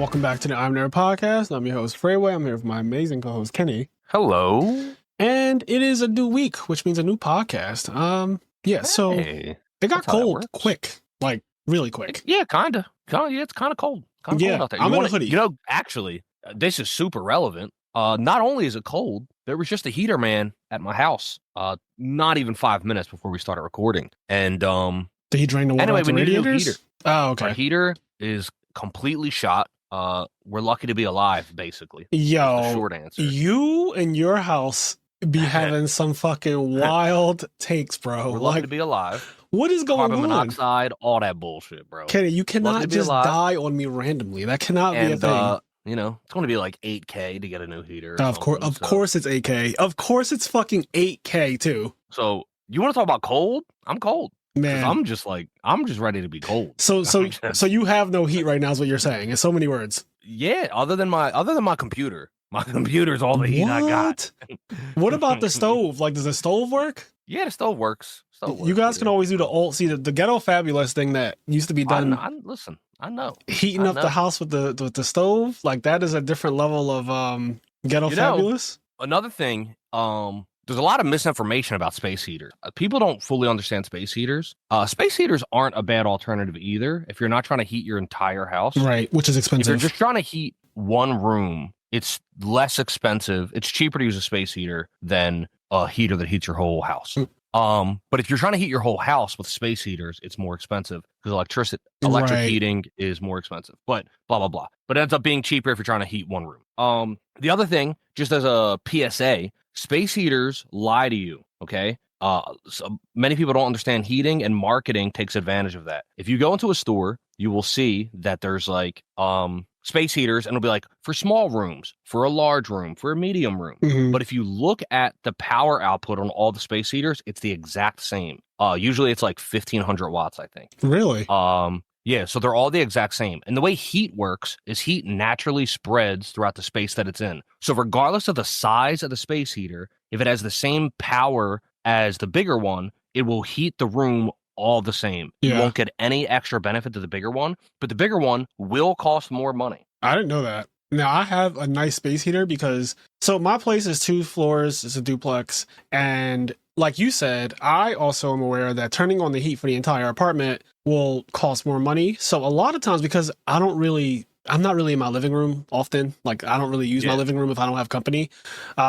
Welcome back to the IMNerd podcast. I'm your host, Frazier. I'm here with my amazing co-host, Kenny. Hello. And it is a new week, which means a new podcast. So it got cold quick, like really quick. Yeah, kind of. Yeah, it's kind of cold. Cold out there. I'm in a hoodie. You know, actually, this is super relevant. Not only is it cold, there was just a heater man at my house. Not even 5 minutes before we started recording. And did he drain the water out the radiators? Heater. Oh, okay. Our heater is completely shot. We're lucky to be alive, basically. Yo, the short answer. You and your house be having some fucking wild takes, bro. We're lucky to be alive. What is going on? Carbon monoxide, all that bullshit, bro. Kenny, you cannot just die on me randomly. That cannot be a thing. You know, it's going to be like $8K to get a new heater. Of course it's $8K. Of course it's fucking $8K too. So you want to talk about cold? I'm cold. Man, I'm just ready to be cold. So you have no heat right now is what you're saying in so many words. Yeah, other than my computer. My computer's all the heat I got. What about the stove? Like, does the stove work? Yeah, the stove works. You guys can always do the Ghetto Fabulous thing that used to be done. I know. Heating up the house with the stove, like that is a different level of Ghetto Fabulous. Another thing, there's a lot of misinformation about space heaters. People don't fully understand space heaters. Space heaters aren't a bad alternative either if you're not trying to heat your entire house. Right, which is expensive. If you're just trying to heat one room, it's less expensive. It's cheaper to use a space heater than a heater that heats your whole house. But if you're trying to heat your whole house with space heaters, it's more expensive because electric heating is more expensive. But blah, blah, blah. But it ends up being cheaper if you're trying to heat one room. The other thing, just as a PSA, space heaters lie to you, okay? So many people don't understand heating, and marketing takes advantage of that. If you go into a store, you will see that there's like space heaters, and it'll be like for small rooms, for a large room, for a medium room. Mm-hmm. But if you look at the power output on all the space heaters, it's the exact same. Usually it's like 1,500 watts, I think. Really? Yeah, so they're all the exact same. And the way heat works is heat naturally spreads throughout the space that it's in. So regardless of the size of the space heater, if it has the same power as the bigger one, it will heat the room all the same. Yeah. You won't get any extra benefit to the bigger one, but the bigger one will cost more money. I didn't know that. Now, I have a nice space heater because, so my place is 2 floors, it's a duplex, and like you said, I also am aware that turning on the heat for the entire apartment will cost more money. So a lot of times, because I'm not really in my living room often, like I don't really use my living room if I don't have company.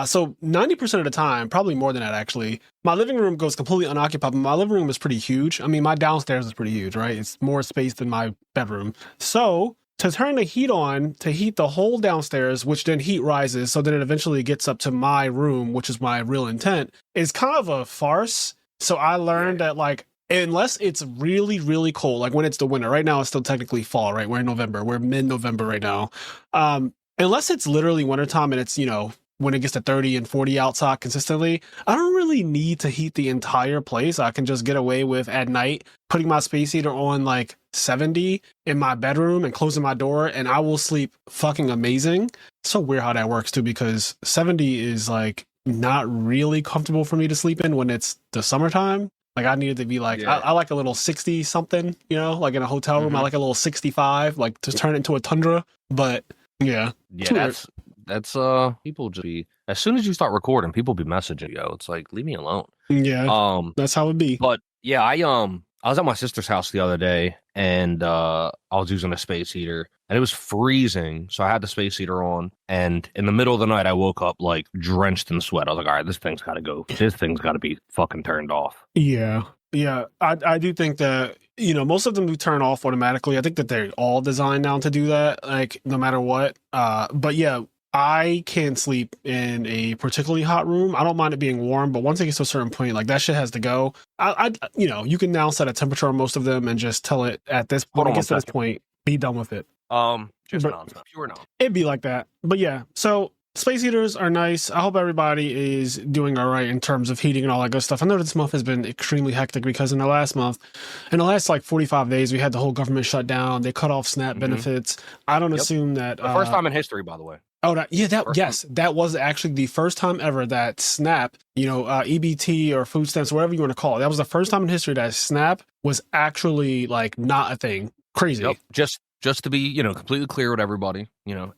So 90% of the time, probably more than that actually, my living room goes completely unoccupied, but my living room is pretty huge. I mean, my downstairs is pretty huge, right? It's more space than my bedroom. So to turn the heat on, to heat the whole downstairs, which then heat rises, so then it eventually gets up to my room, which is my real intent, is kind of a farce. So I learned that, like, unless it's really, really cold, like when it's the winter, right now it's still technically fall, right? We're in November. We're mid-November right now. Unless it's literally wintertime and it's, you know, when it gets to 30 and 40 outside consistently, I don't really need to heat the entire place. I can just get away with at night putting my space heater on like 70 in my bedroom and closing my door, and I will sleep fucking amazing. So weird how that works too, because 70 is like not really comfortable for me to sleep in when it's the summertime. Like I need it to be like, I like a little 60 something, you know, like in a hotel room, I like a little 65, like to turn it into a tundra. But yeah, that's people just be, as soon as you start recording, people be messaging you. It's like, leave me alone. Yeah, that's how it be. But yeah, I was at my sister's house the other day, and I was using a space heater, and it was freezing, so I had the space heater on, and in the middle of the night, I woke up like drenched in sweat. I was like, all right, this thing's got to go. This thing's got to be fucking turned off. Yeah. I do think that, you know, most of them do turn off automatically. I think that they're all designed now to do that, like no matter what. But yeah, I can't sleep in a particularly hot room. I don't mind it being warm, but once it gets to a certain point, like that shit has to go. You know, you can now set a temperature on most of them and just tell it at this point, it gets to this point, be done with it. Just nonsense. Pure nonsense. It'd be like that. But yeah, so space heaters are nice. I hope everybody is doing all right in terms of heating and all that good stuff. I know this month has been extremely hectic because in the last like 45 days, we had the whole government shut down. They cut off SNAP benefits. I don't assume that. The first time in history, by the way. Oh, that was actually the first time ever that SNAP, you know, EBT or food stamps, whatever you want to call it. That was the first time in history that SNAP was actually like not a thing. Crazy. Yep. just to be, completely clear with everybody,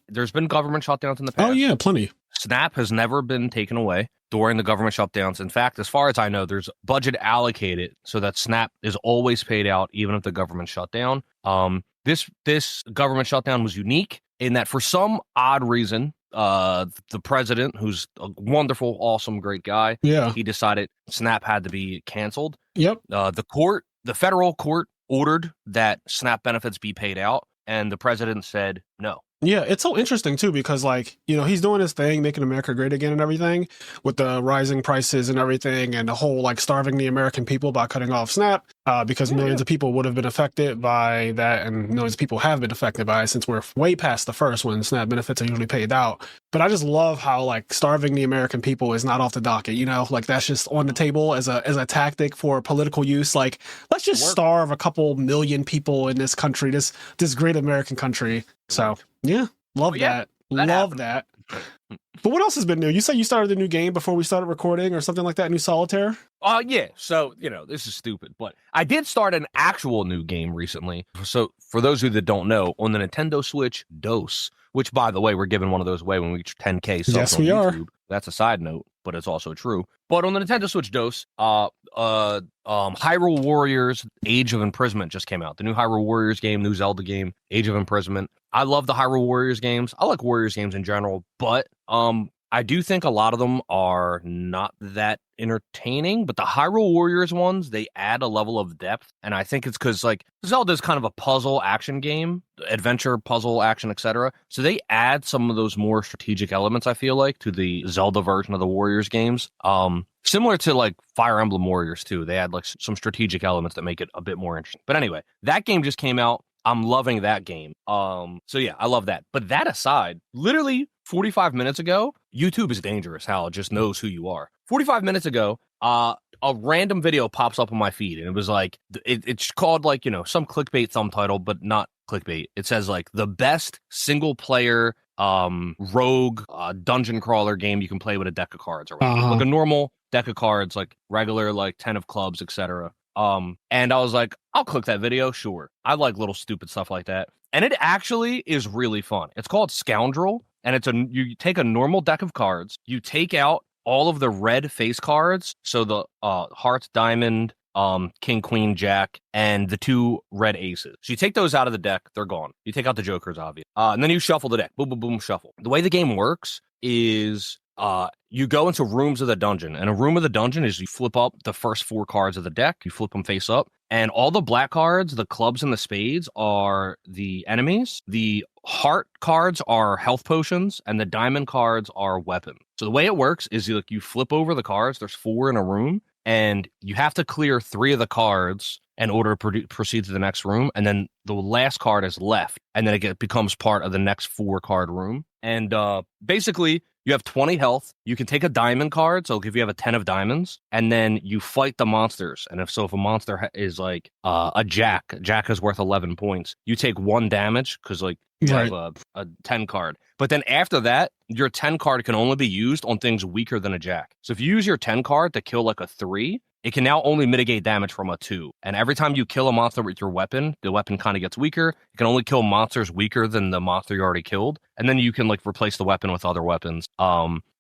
there's been government shutdowns in the past. Oh yeah, plenty. Snap has never been taken away during the government shutdowns. In fact, as far as I know, there's budget allocated so that Snap is always paid out even if the government shut down. This government shutdown was unique in that for some odd reason, the president, who's a wonderful, awesome, great guy, he decided Snap had to be canceled. Yep. The federal court ordered that Snap benefits be paid out, and the president said no. Yeah, it's so interesting too because he's doing his thing, making America great again and everything with the rising prices and everything and the whole starving the American people by cutting off Snap because millions of people would have been affected by that and millions of people have been affected by it since we're way past the first when Snap benefits are usually paid out. But I just love how starving the American people is not off the docket, that's just on the table as a tactic for political use. Let's just starve a couple million people in this country, this great American country. So yeah, love that. Love that. But what else has been new? You said you started a new game before we started recording or something like that, new Solitaire? Yeah. So, this is stupid, but I did start an actual new game recently. So for those of you that don't know, on the Nintendo Switch, DOS, which by the way, we're giving one of those away when we reach 10K subs yes, on we YouTube. Are. That's a side note, but it's also true. But on the Nintendo Switch DOS, Hyrule Warriors Age of Imprisonment just came out. The new Hyrule Warriors game, new Zelda game, Age of Imprisonment. I love the Hyrule Warriors games. I like Warriors games in general, but I do think a lot of them are not that entertaining, but the Hyrule Warriors ones, they add a level of depth, and I think it's because Zelda is kind of a puzzle action game, adventure, puzzle, action, etc. So they add some of those more strategic elements, I feel like, to the Zelda version of the Warriors games. Similar to Fire Emblem Warriors too. They add some strategic elements that make it a bit more interesting. But anyway, that game just came out. I'm loving that game. So yeah, I love that. But that aside, literally 45 minutes ago, YouTube is dangerous how it just knows who you are. 45 minutes ago, a random video pops up on my feed, and it was it's called some clickbait thumb title, but not clickbait. It says the best single player rogue dungeon crawler game you can play with a deck of cards or whatever. A normal deck of cards, regular 10 of clubs, etc. And I was like, I'll click that video. Sure. I like little stupid stuff like that. And it actually is really fun. It's called Scoundrel, and you take a normal deck of cards, you take out all of the red face cards, so the hearts, diamond, king, queen, jack, and the 2 red aces. So you take those out of the deck, they're gone. You take out the jokers, obviously. And then you shuffle the deck. Boom, boom, boom, shuffle. The way the game works is you go into rooms of the dungeon, and a room of the dungeon is you flip up the first 4 cards of the deck, you flip them face up, and all the black cards, the clubs and the spades are the enemies. The heart cards are health potions, and the diamond cards are weapons. So the way it works is you flip over the cards, there's 4 in a room, and you have to clear 3 of the cards in order to proceed to the next room, and then the last card is left, and then it becomes part of the next 4 card room. And basically, you have 20 health. You can take a diamond card, so if you have a 10 of diamonds, and then you fight the monsters. And if a monster is a jack is worth 11 points. You take 1 damage because you have a 10 card. But then after that, your 10 card can only be used on things weaker than a jack. So if you use your 10 card to kill a 3, it can now only mitigate damage from a 2. And every time you kill a monster with your weapon, the weapon kind of gets weaker. You can only kill monsters weaker than the monster you already killed. And then you can replace the weapon with other weapons.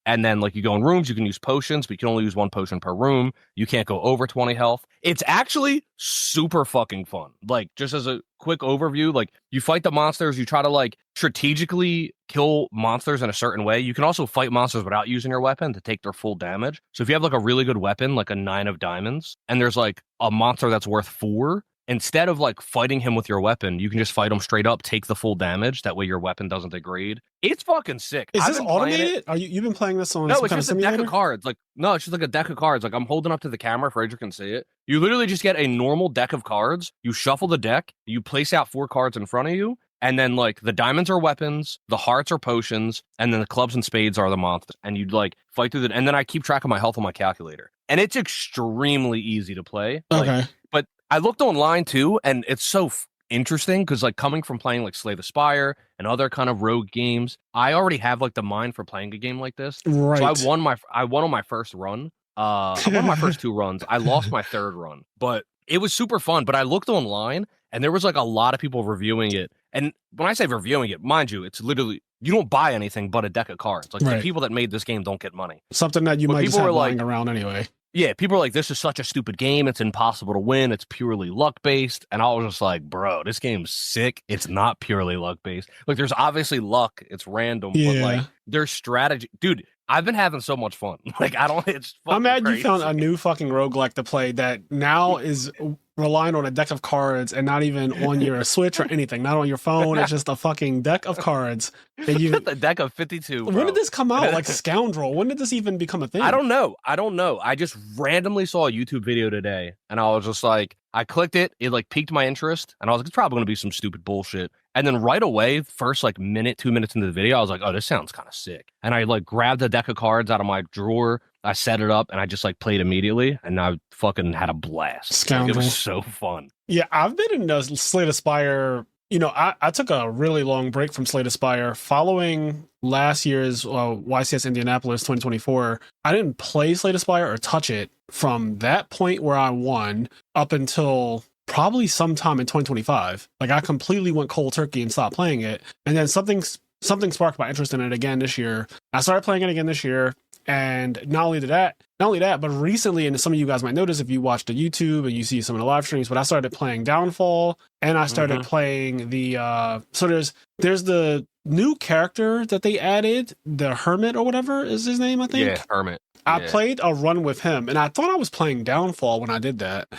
And then you go in rooms, you can use potions, but you can only use 1 potion per room. You can't go over 20 health. It's actually super fucking fun. Just as a quick overview, you fight the monsters, you try to strategically kill monsters in a certain way. You can also fight monsters without using your weapon to take their full damage. So if you have a really good weapon, a 9 of diamonds, and there's a monster that's worth 4, instead of fighting him with your weapon, you can just fight him straight up, take the full damage. That way your weapon doesn't degrade. It's fucking sick. Is this automated? You've been playing this on no, some it's kind just of simulator? a deck of cards. No, it's just a deck of cards. I'm holding up to the camera, Frazier can see it. You literally just get a normal deck of cards. You shuffle the deck, you place out 4 cards in front of you, and then the diamonds are weapons, the hearts are potions, and then the clubs and spades are the monsters. And you'd fight through and then I keep track of my health on my calculator. And it's extremely easy to play. Okay. But I looked online too, and it's so interesting because coming from playing Slay the Spire and other kind of rogue games, I already have the mind for playing a game like this. Right. So I won on my first run. I won my first 2 runs. I lost my 3rd run, but it was super fun. But I looked online, and there was a lot of people reviewing it, And when I say reviewing it, mind you, it's literally, you don't buy anything but a deck of cards. Like, the people that made this game don't get money. Something that you might just have lying around anyway. Yeah, people are like, this is such a stupid game. It's impossible to win. It's purely luck-based. And I was just like, bro, this game's sick. It's not purely luck-based. Like, there's obviously luck. It's random. But, like, there's strategy. Dude, I've been having so much fun. Like, it's fucking I'm mad crazy. You found a new fucking roguelike to play that now is relying on a deck of cards and not even on your Switch or anything. Not on your phone. It's just a fucking deck of cards. The deck of 52, bro. When did this come out? Like, Scoundrel. When did this even become a thing? I don't know. I just randomly saw a YouTube video today, and I was just like, I clicked it. It, like, piqued my interest, and I was like, it's probably going to be some stupid bullshit. And then right away, first, like, 2 minutes into the video, I was like, oh, this sounds kind of sick. And I, like, grabbed a deck of cards out of my drawer. I set it up, and I just, like, played immediately, and I fucking had a blast. Scoundrel. Like, it was so fun. Yeah, I've been in the Slay the Spire. You know, I took a really long break from Slay the Spire following last year's YCS Indianapolis 2024. I didn't play Slay the Spire or touch it from that point where I won up until probably sometime in 2025. Like, I completely went cold turkey and stopped playing it. And then something sparked my interest in it again this year. I started playing it again this year. And not only that, but recently, and some of you guys might notice if you watch the YouTube and you see some of the live streams, but I started playing Downfall, and I started playing the so there's the new character that they added, the Hermit or whatever is his name, I think. Yeah, Hermit. I played a run with him, and I thought I was playing Downfall when I did that.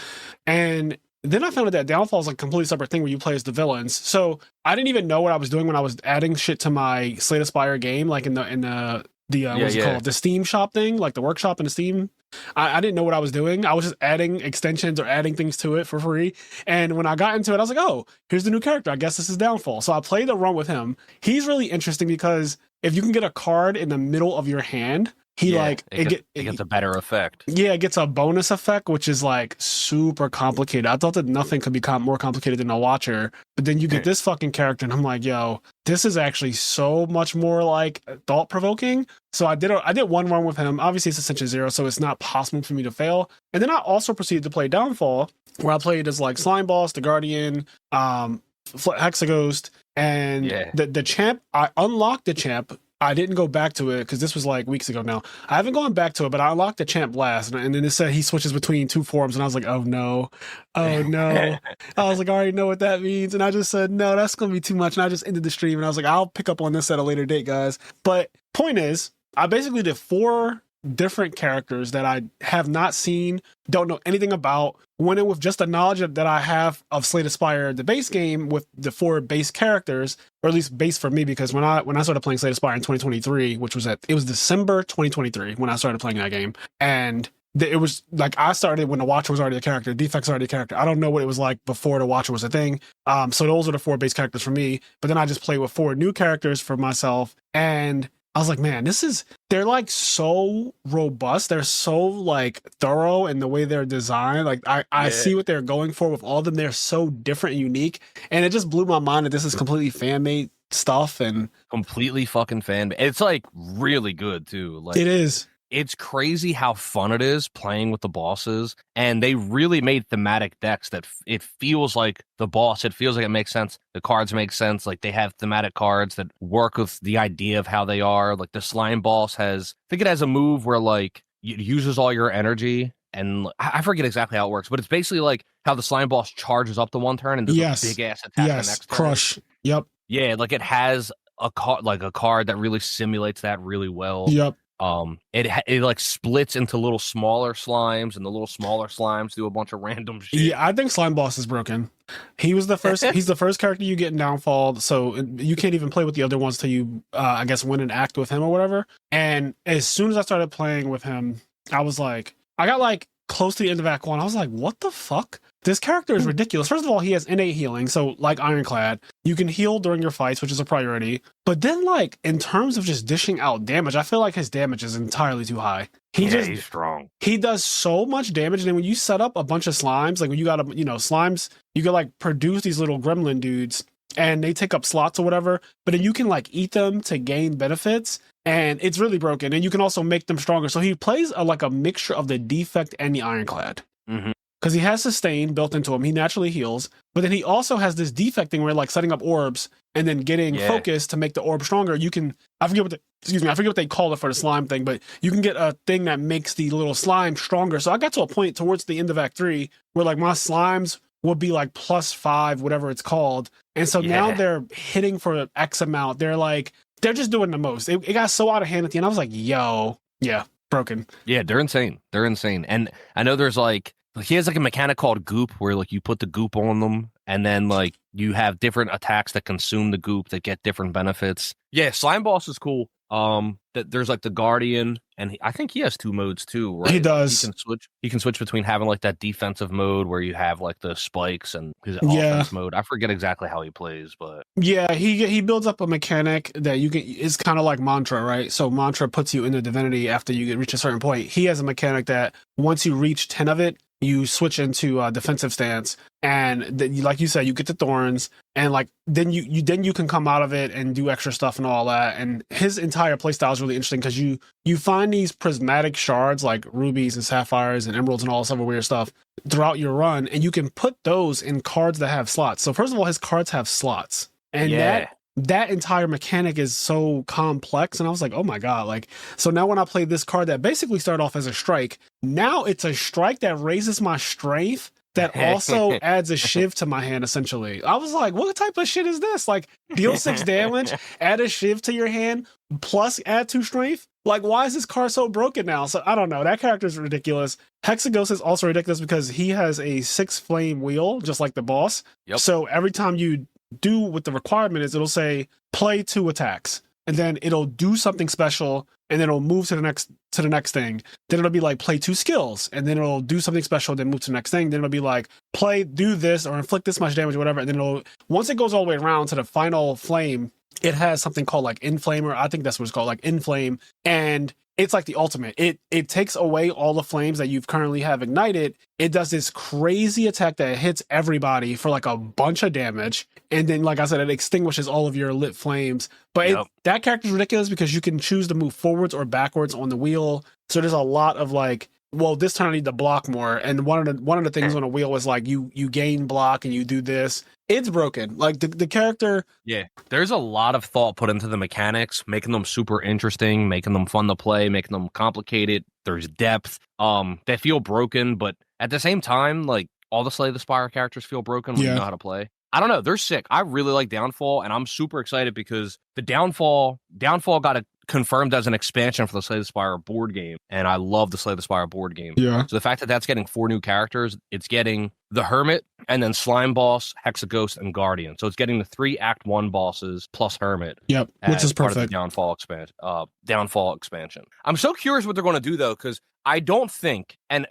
And then I found out that Downfall is a completely separate thing where you play as the villains. So I didn't even know what I was doing when I was adding shit to my Slay the Spire game, like in the what's it called? The Steam shop thing, like the workshop in the Steam. I didn't know what I was doing. I was just adding extensions or adding things to it for free. And when I got into it, I was like, oh, here's the new character. I guess this is Downfall. So I played the run with him. He's really interesting because if you can get a card in the middle of your hand, it gets a better effect. Yeah, it gets a bonus effect, which is like super complicated. I thought that nothing could become more complicated than a Watcher, but then you get this fucking character, and I'm like, yo, this is actually so much more like thought provoking. So I did one run with him. Obviously, it's Ascension 0, so it's not possible for me to fail. And then I also proceeded to play Downfall, where I played as like Slime Boss, the Guardian, Hexaghost, and the champ. I unlocked the champ. I didn't go back to it because this was like weeks ago now. I haven't gone back to it, but I unlocked the champ last, and then it said he switches between two forms, and I was like, oh no. I was like, I already know what that means, and I just said, no, that's going to be too much, and I just ended the stream, and I was like, I'll pick up on this at a later date, guys. But point is, I basically did 4 different characters that I have not seen, don't know anything about, went in with just the knowledge that I have of Slay the Spire, the base game, with the 4 base characters, or at least base for me, because when I started playing Slay the Spire in 2023, which was it was December 2023 when I started playing that game, and it was like I started when the Watcher was already a character, Defect's already a character. I don't know what it was like before the Watcher was a thing. So those are the 4 base characters for me, but then I just played with 4 new characters for myself, and I was like, man, they're like so robust. They're so like thorough in the way they're designed. Like I see what they're going for with all of them. They're so different and unique. And it just blew my mind that this is completely fan-made stuff and completely fucking fan-made. It's like really good too. Like it is. It's crazy how fun it is playing with the bosses, and they really made thematic decks that it feels like the boss. It feels like it makes sense. The cards make sense. Like they have thematic cards that work with the idea of how they are. Like the Slime Boss I think it has a move where like it uses all your energy, and I forget exactly how it works, but it's basically like how the Slime Boss charges up to one turn and does a big ass attack the next turn. Crush. Yep. Yeah, like it has a card that really simulates that really well. Yep. It like splits into little smaller slimes, and the little smaller slimes do a bunch of random shit. Yeah, I think Slime Boss is broken. He was the first. He's the first character you get in Downfall, so you can't even play with the other ones till you, I guess, win an act with him or whatever. And as soon as I started playing with him, I got like close to the end of Act 1. I was like, what the fuck? This character is ridiculous. First of all, he has innate healing. So like Ironclad, you can heal during your fights, which is a priority. But then like in terms of just dishing out damage, I feel like his damage is entirely too high. He's strong. He does so much damage. And then when you set up a bunch of slimes, like when you got slimes, you can like produce these little gremlin dudes and they take up slots or whatever. But then you can like eat them to gain benefits. And it's really broken. And you can also make them stronger. So he plays like a mixture of the Defect and the Ironclad. Mm-hmm. Because he has sustain built into him. He naturally heals. But then he also has this defect thing where like setting up orbs and then getting focus to make the orb stronger. You can, I forget what they call it for the slime thing, but you can get a thing that makes the little slime stronger. So I got to a point towards the end of Act 3 where like my slimes would be like +5, whatever it's called. And so now they're hitting for X amount. They're just doing the most. It got so out of hand at the end. I was like, yo, yeah, broken. Yeah, they're insane. And I know there's like, he has like a mechanic called goop where like you put the goop on them and then like you have different attacks that consume the goop that get different benefits. Yeah, Slime Boss is cool. There's like the Guardian, and I think he has 2 modes too, right? He does. He can switch between having like that defensive mode where you have like the spikes and his offense mode. I forget exactly how he plays, but yeah, he builds up a mechanic that you can. It's kind of like Mantra, right? So Mantra puts you into Divinity after you reach a certain point. He has a mechanic that once you reach 10 of it, you switch into a defensive stance, and like you said, you get the thorns, and like then you can come out of it and do extra stuff and all that. And his entire playstyle is really interesting because you find these prismatic shards like rubies and sapphires and emeralds and all this other weird stuff throughout your run, and you can put those in cards that have slots. So first of all, his cards have slots, and that entire mechanic is so complex. And I was like, oh my god, like, so now when I play this card that basically started off as a strike, now it's a strike that raises my strength that also adds a shiv to my hand, essentially. I was like, what type of shit is this? Like, deal 6 damage, add a shiv to your hand, plus add 2 strength? Like, why is this card so broken now? So I don't know. That character is ridiculous. Hexaghost is also ridiculous because he has a 6 flame wheel, just like the boss. Yep. So every time you do what the requirement is, it'll say play 2 attacks, and then it'll do something special, and then it'll move to the next thing. Then it'll be like play 2 skills, and then it'll do something special, then move to the next thing. Then it'll be like do this or inflict this much damage or whatever. And then once it goes all the way around to the final flame, it has something called like Inflamer. I think that's what it's called, like Inflame. And it's like the ultimate. It takes away all the flames that you've currently have ignited. It does this crazy attack that hits everybody for like a bunch of damage. And then, like I said, it extinguishes all of your lit flames. But that character is ridiculous because you can choose to move forwards or backwards on the wheel. So there's a lot of like, well, this turn I need to block more. And one of the things on a wheel was like you gain block and you do this. It's broken. Like the character. Yeah, there's a lot of thought put into the mechanics, making them super interesting, making them fun to play, making them complicated. There's depth. They feel broken, but at the same time, like all the Slay the Spire characters feel broken when you know how to play. I don't know. They're sick. I really like Downfall, and I'm super excited because the Downfall got confirmed as an expansion for the Slay the Spire board game, and I love the Slay the Spire board game. Yeah. So the fact that that's getting 4 new characters, it's getting the Hermit, and then Slime Boss, Hexaghost, and Guardian. So it's getting the 3 Act 1 bosses plus Hermit. Yep, which is perfect. Part of the Downfall expansion. I'm so curious what they're going to do, though, because I don't think, and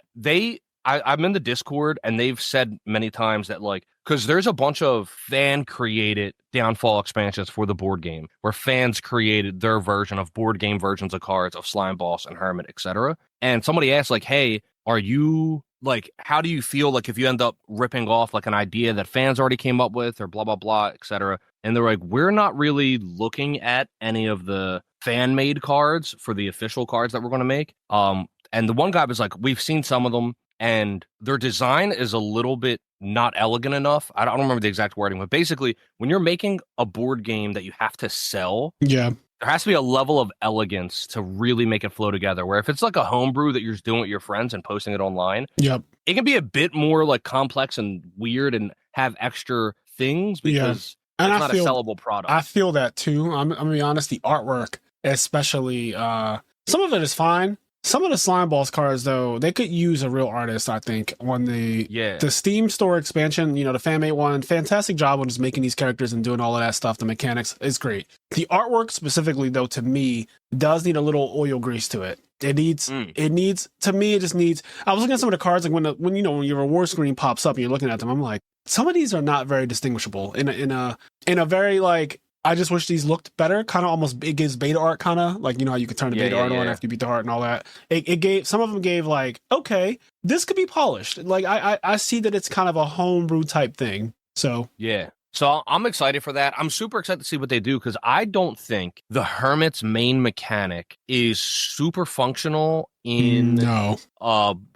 I'm in the Discord, and they've said many times that, like, because there's a bunch of fan-created Downfall expansions for the board game, where fans created their version of board game versions of cards of Slime Boss and Hermit, etc. And somebody asked, like, hey, are you, like, how do you feel, like, if you end up ripping off, like, an idea that fans already came up with, or blah, blah, blah, etc.? And they're like, we're not really looking at any of the fan-made cards for the official cards that we're going to make. And the one guy was like, we've seen some of them, and their design is a little bit not elegant enough. I don't remember the exact wording, but basically, when you're making a board game that you have to sell, there has to be a level of elegance to really make it flow together. Where if it's like a homebrew that you're just doing with your friends and posting it online, it can be a bit more like complex and weird and have extra things because it's not a sellable product. I feel that too. I'm gonna be honest, the artwork, especially, some of it is fine. Some of the Slime Balls cards, though, they could use a real artist, I think, on the Steam store expansion, the fan-made one. Fantastic job on just making these characters and doing all of that stuff. The mechanics is great. The artwork specifically, though, to me, does need a little oil grease to it. It needs, to me, it just needs, I was looking at some of the cards, like when your reward screen pops up and you're looking at them, I'm like, some of these are not very distinguishable in a very, like, I just wish these looked better. Kind of almost, it gives beta art, kind of like, how you can turn the beta art on after you beat the heart and all that. It gave, some of them gave like, okay, this could be polished. Like I see that it's kind of a homebrew type thing. So yeah, So I'm excited for that. I'm super excited to see what they do because I don't think the Hermit's main mechanic is super functional No.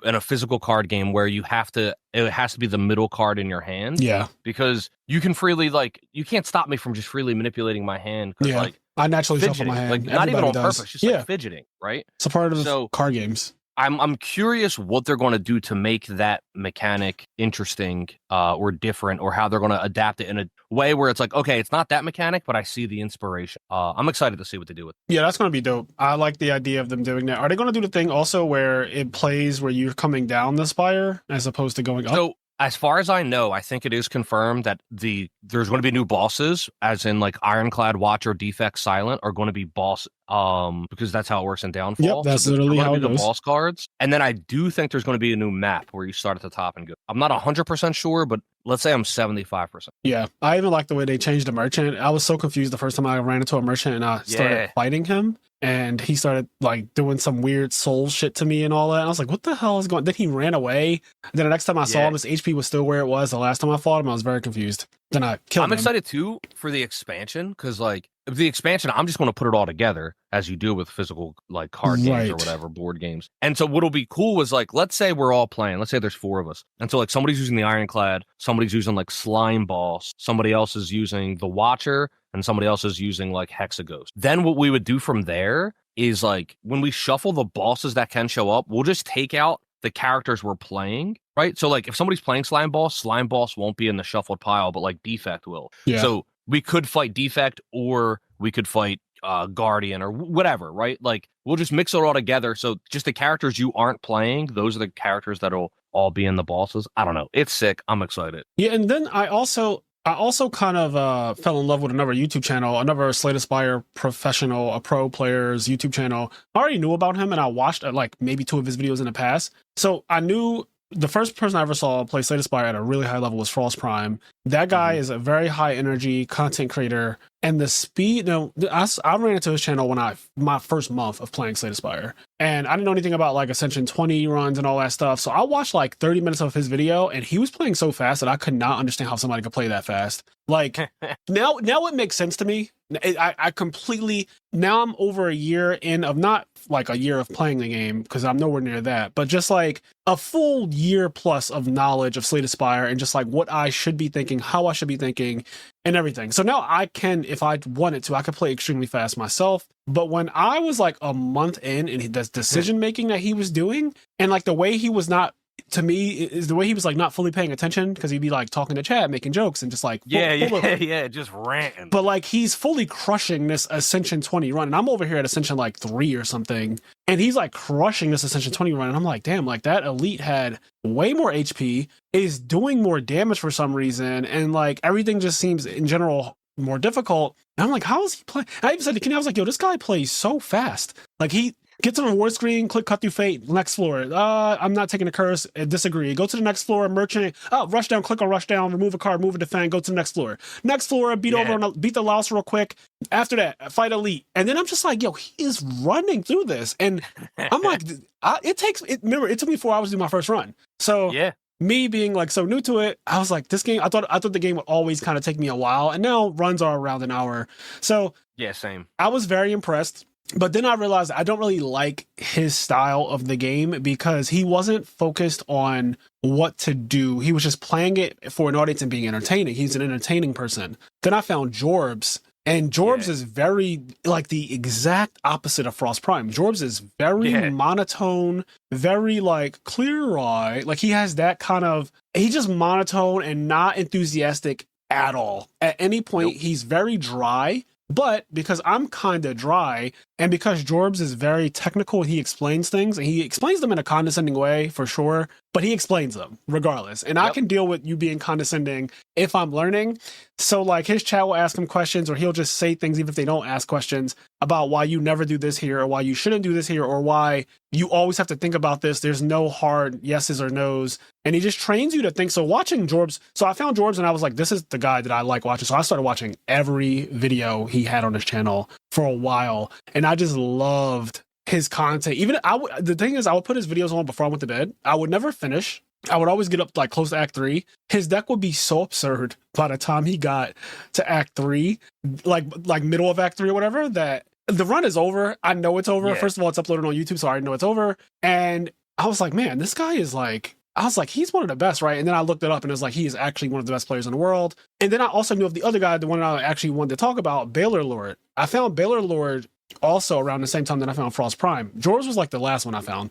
in a physical card game where it has to be the middle card in your hand. Yeah. Because you can freely you can't stop me from just freely manipulating my hand because I naturally shuffle fidgeting, my hand. like not even on Everybody purpose, just does. like fidgeting, right? It's a part of card games. I'm curious what they're going to do to make that mechanic interesting or different, or how they're going to adapt it in a way where it's like, okay, it's not that mechanic, but I see the inspiration. I'm excited to see what they do with it. Yeah, that's going to be dope. I like the idea of them doing that. Are they going to do the thing also where it plays where you're coming down the spire as opposed to going up? So as far as I know, I think it is confirmed that there's going to be new bosses, as in like Ironclad, Watcher, Defect, Silent are going to be boss. Because that's how it works in Downfall. Yep, that's literally how it goes. The boss cards, and then I do think there's going to be a new map where you start at the top and go. I'm not 100% sure, but let's say I'm 75%. Yeah, I even like the way they changed the merchant. I was so confused the first time I ran into a merchant and I started fighting him, and he started like doing some weird soul shit to me and all that. And I was like, "What the hell is going?" Then he ran away. And then the next time I saw him, his HP was still where it was the last time I fought him. I was very confused. Then I killed him. I'm excited too for the expansion because the expansion, I'm just going to put it all together as you do with physical like card games or whatever, board games. And so what'll be cool is like, let's say we're all playing. Let's say there's 4 of us. And so like somebody's using the Ironclad, somebody's using like Slime Boss, somebody else is using the Watcher, and somebody else is using like Hexaghost. Then what we would do from there is like when we shuffle the bosses that can show up, we'll just take out the characters we're playing, right? So like if somebody's playing Slime Boss won't be in the shuffled pile, but like Defect will. Yeah. So we could fight Defect or we could fight Guardian or whatever, right? Like we'll just mix it all together. So just the characters you aren't playing, those are the characters that'll all be in the bosses. I don't know. It's sick. I'm excited. Yeah, and then I also kind of fell in love with another YouTube channel, another Slay the Spire professional, a pro player's YouTube channel. I already knew about him and I watched like maybe 2 of his videos in the past. So I knew the first person I ever saw play Slay the Spire at a really high level was Frost Prime. That guy is a very high energy content creator. And the speed, I ran into his channel when my first month of playing Slay the Spire. And I didn't know anything about like Ascension 20 runs and all that stuff. So I watched like 30 minutes of his video and he was playing so fast that I could not understand how somebody could play that fast. Like now it makes sense to me. I completely, now I'm over a year in of not like a year of playing the game because I'm nowhere near that, but just like a full year plus of knowledge of Slay the Spire and just like what I should be thinking, how I should be thinking and everything. So now I can, if I wanted to, I could play extremely fast myself. But when I was like a month in and the decision making that he was doing and like the way he was not, to me, is the way he was like not fully paying attention because he'd be like talking to chat, making jokes and just like just ranting. But like he's fully crushing this Ascension 20 run, and I'm over here at Ascension like 3 or something, and he's like crushing this Ascension 20 run, and I'm like, damn, like that elite had way more HP, is doing more damage for some reason, and like everything just seems in general more difficult. And I'm like, how is he playing? I even said to Kenny, I was like, yo, this guy plays so fast. Like he gets on a reward screen, click cut through fate, next floor. I'm not taking a curse, disagree. Go to the next floor, merchant. Rush down, click on rush down, remove a card, move a defend, go to the next floor. Next floor, beat the louse real quick. After that, fight elite. And then I'm just like, yo, he is running through this. And I'm like, remember, it took me 4 hours to do my first run. So me being like so new to it, I was like, this game, I thought the game would always kind of take me a while. And now runs are around an hour. So yeah, same. I was very impressed. But then I realized I don't really like his style of the game because he wasn't focused on what to do. He was just playing it for an audience and being entertaining. He's an entertaining person. Then I found Jorbs, and Jorbs is very like the exact opposite of Frost Prime. Jorbs is very monotone, very like clear-eyed. Like he has that kind of, he's just monotone and not enthusiastic at all. At any point, he's very dry. But because I'm kind of dry, and because Jorbs is very technical, he explains things, and he explains them in a condescending way, for sure, but he explains them regardless. And I can deal with you being condescending if I'm learning. So like his chat will ask him questions, or he'll just say things even if they don't ask questions about why you never do this here, or why you shouldn't do this here, or why you always have to think about this. There's no hard yeses or nos. And he just trains you to think. So watching Jorbs, so I found Jorbs and I was like, this is the guy that I like watching. So I started watching every video he had on his channel for a while. And I just loved his content. Even the thing is, I would put his videos on before I went to bed. I would never finish. I would always get up like close to Act 3. His deck would be so absurd by the time he got to Act 3, like middle of Act 3 or whatever, that the run is over. I know it's over. Yeah. First of all, it's uploaded on YouTube, so I already know it's over. And I was like, man, this guy is like, I was like, he's one of the best, right? And then I looked it up and it was like, he is actually one of the best players in the world. And then I also knew of the other guy, the one I actually wanted to talk about, Baylor Lord. I found Baylor Lord also around the same time that I found Frost Prime. George was like the last one I found.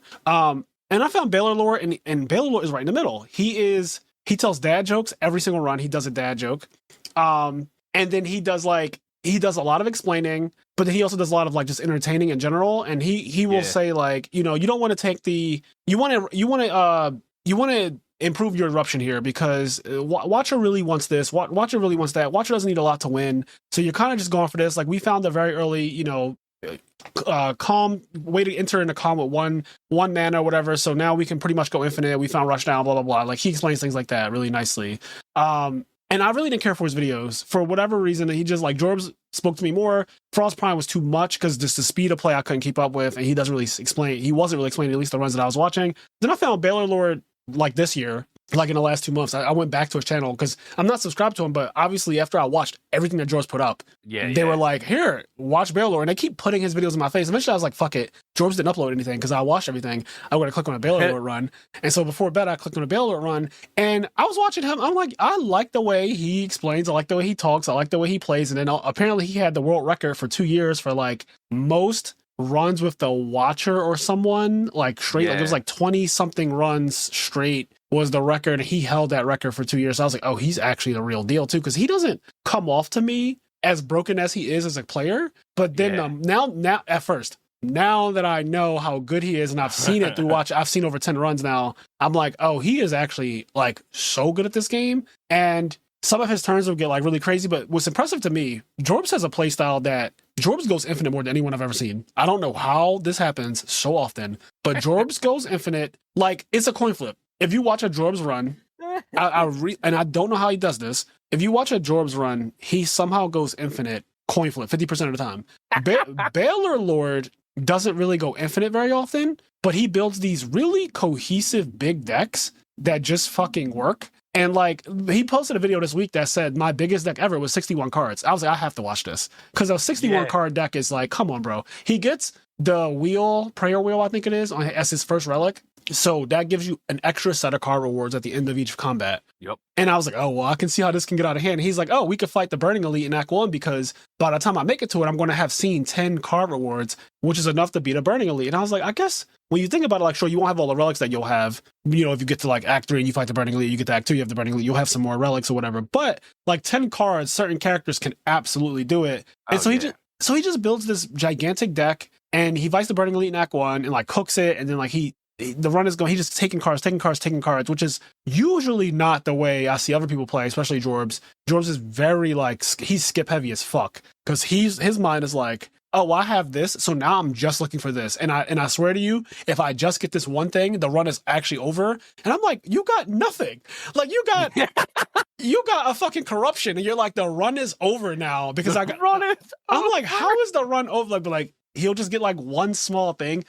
And I found Baylor Lord, and Baylor Lord is right in the middle. He tells dad jokes every single run. He does a dad joke. And then he does a lot of explaining, but then he also does a lot of like just entertaining in general. And he will say like, you don't want to take you want to improve your eruption here because Watcher really wants this. Watcher really wants that. Watcher doesn't need a lot to win. So you're kind of just going for this. Like we found a very early, calm way to enter into calm with one mana or whatever. So now we can pretty much go infinite. We found rush down, blah, blah, blah. Like he explains things like that really nicely. And I really didn't care for his videos for whatever reason. He just like Jorbs spoke to me more. Frost Prime was too much because just the speed of play I couldn't keep up with. And he wasn't really explaining at least the runs that I was watching. Then I found Baylor Lord like this year, like in the last 2 months. I went back to his channel because I'm not subscribed to him, but obviously after I watched everything that Jorbs put up, they were like, here, watch Baylor. And they keep putting his videos in my face. Eventually I was like, fuck it. Jorbs didn't upload anything because I watched everything. I'm going to click on a Baylor Lord run. And so before bed, I clicked on a Baylor Lord run and I was watching him. I'm like, I like the way he explains. I like the way he talks. I like the way he plays. And then apparently he had the world record for 2 years for like most runs with the Watcher or someone like straight. Like, it was like 20 something runs straight was the record. He held that record for 2 years. So I was like, oh, he's actually the real deal too. Cause he doesn't come off to me as broken as he is as a player. But then now at first, now that I know how good he is and I've seen it through I've seen over 10 runs now. I'm like, oh, he is actually like so good at this game. And some of his turns will get like really crazy, but what's impressive to me, Jorbs has a play style that Jorbs goes infinite more than anyone I've ever seen. I don't know how this happens so often, but Jorbs goes infinite. Like it's a coin flip. If you watch a Jorbs run, and I don't know how he does this. If you watch a Jorbs run, he somehow goes infinite coin flip 50% of the time. Baylor Lord doesn't really go infinite very often, but he builds these really cohesive big decks that just fucking work. And like he posted a video this week that said my biggest deck ever was 61 cards. I was like, I have to watch this because a 61 card deck is like, come on, bro. He gets the prayer wheel, I think it is, as his first relic. So that gives you an extra set of card rewards at the end of each combat. Yep. And I was like, oh, well, I can see how this can get out of hand. And he's like, oh, we could fight the Burning Elite in Act 1 because by the time I make it to it, I'm going to have seen 10 card rewards, which is enough to beat a Burning Elite. And I was like, I guess when you think about it, like, sure, you won't have all the relics that you'll have. If you get to like Act 3 and you fight the Burning Elite, you get to Act 2, you have the Burning Elite, you'll have some more relics or whatever. But like 10 cards, certain characters can absolutely do it. And he just builds this gigantic deck and he fights the Burning Elite in Act 1 and like cooks it. And then like the run is going, he's just taking cards, which is usually not the way I see other people play, especially Jorbs. Jorbs is very like, he's skip heavy as fuck because his mind is like, oh, well, I have this, so now I'm just looking for this. And I swear to you, if I just get this one thing, the run is actually over. And I'm like, you got nothing. Like you got a fucking corruption and you're like, the run is over now because I got run it. I'm like, how is the run over? Like he'll just get like one small thing.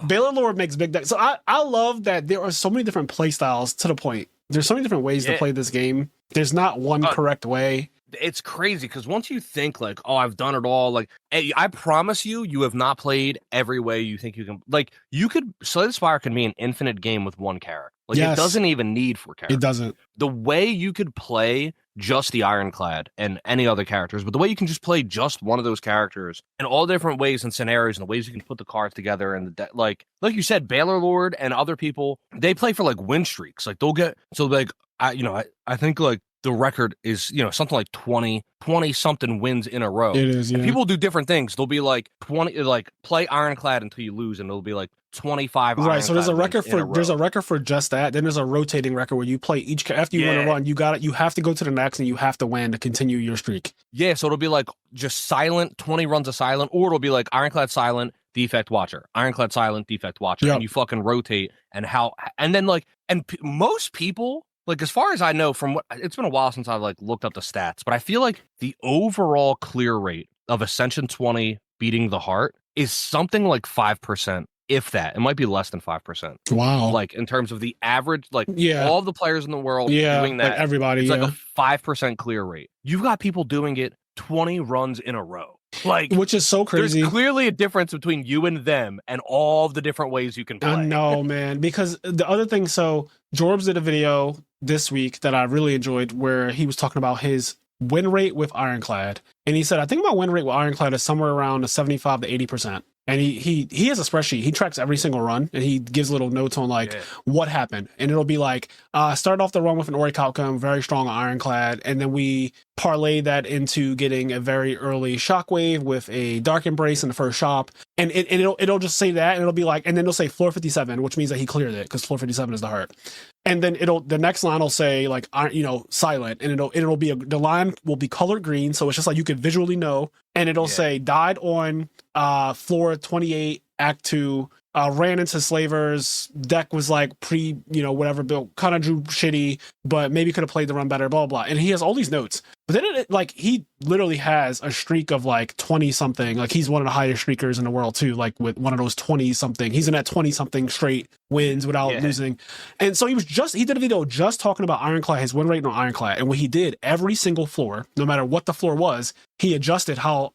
Baylor Lord makes big decks. So I love that there are so many different play styles to the point. There's so many different ways to play this game. There's not one correct way. It's crazy because once you think like, oh, I've done it all, like I promise you have not played every way you think you can. Like you could, Slay the Spire can be an infinite game with one character. Like it doesn't even need 4 characters. It doesn't. The way you could play just the Ironclad and any other characters, but the way you can just play just one of those characters in all different ways and scenarios and the ways you can put the cards together and like you said, Baylor Lord and other people, they play for like win streaks. Like they'll get I think like the record is, something like 20 something wins in a row. It is, yeah. And people do different things. They'll be like 20, like play Ironclad until you lose, and it'll be like 25. Right. So there's a record for just that. Then there's a rotating record where you play each after you win a run. You have to go to the next and you have to win to continue your streak. Yeah. So it'll be like just silent 20 runs of silent, or it'll be like Ironclad silent, defect watcher, Ironclad silent, defect watcher, and you fucking rotate most people. Like, as far as I know, from what it's been a while since I like looked up the stats, but I feel like the overall clear rate of Ascension 20 beating the Heart is something like 5% if that. It might be less than 5%. Wow. Like in terms of the average, like Yeah. all of the players in the world doing that. Like everybody. It's like a 5% clear rate. You've got people doing it 20 runs in a row. Like, which is so crazy. There's clearly a difference between you and them and all the different ways you can play. I know, man. Because the other thing, so Jorbs did a video this week that I really enjoyed where he was talking about his win rate with Ironclad. And he said, I think my win rate with Ironclad is somewhere around a 75 to 80%. And he has a spreadsheet. He tracks every single run and he gives little notes on like what happened. And it'll be like, start off the run with an Auric outcome, very strong Ironclad. And then we parlay that into getting a very early Shockwave with a Dark Embrace in the first shop. And it'll just say that and it'll be like, and then it'll say floor 57, which means that he cleared it because floor 57 is the heart. And then the next line will say like, silent, and it'll be the line will be colored green. So it's just like you could visually know. And it'll say died on floor 28, act 2, ran into slavers, deck was like whatever built, kind of drew shitty, but maybe could have played the run better, blah, blah, blah. And he has all these notes. But then he literally has a streak of like 20 something. Like he's one of the highest streakers in the world too, like with one of those 20 something. He's in that 20 something straight wins without losing. And so he did a video just talking about Ironclad, his win rate on Ironclad. And what he did every single floor, no matter what the floor was, he adjusted how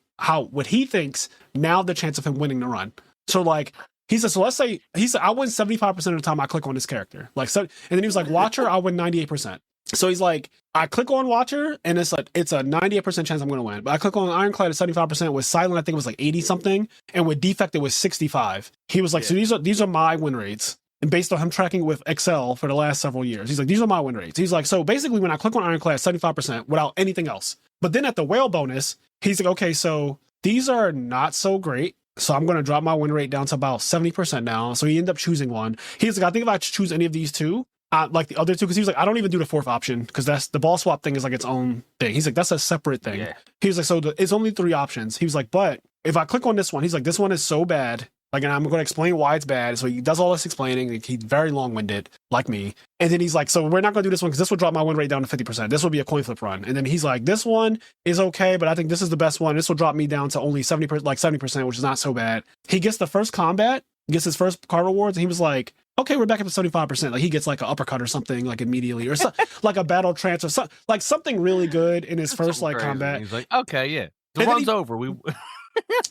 what he thinks now the chance of him winning the run. So like he said, so let's say I win 75% of the time I click on this character. Like so, and then he was like, Watcher, I win 98%. So he's like, I click on Watcher and it's a 98% chance I'm going to win. But I click on Ironclad at 75%. With Silent, I think it was like 80 something, and with Defect it was 65. He was like, so these are my win rates. And based on him tracking with Excel for the last several years, he's like, these are my win rates. He's like, so basically when I click on Ironclad, 75% without anything else. But then at the whale bonus, he's like, okay, so these are not so great. So I'm going to drop my win rate down to about 70% now. So he ended up choosing one. He's like, I think if I choose any of these two, like the other two, because he was like, I don't even do the fourth option because that's the ball swap thing is like its own thing. He's like, that's a separate thing. Yeah. He was like, so it's only 3 options. He was like, but if I click on this one, he's like, this one is so bad. Like, and I'm going to explain why it's bad. So he does all this explaining. Like, he's very long-winded, like me. And then he's like, so we're not going to do this one because this will drop my win rate down to 50%. This will be a coin flip run. And then he's like, this one is okay, but I think this is the best one. This will drop me down to only 70%, which is not so bad. He gets the first combat, gets his first card rewards, and he was like, okay, we're back up to 75%. Like he gets like an uppercut or something like immediately, or like a battle trance or like something really good in his first like combat. He's like, okay, yeah, the run's over.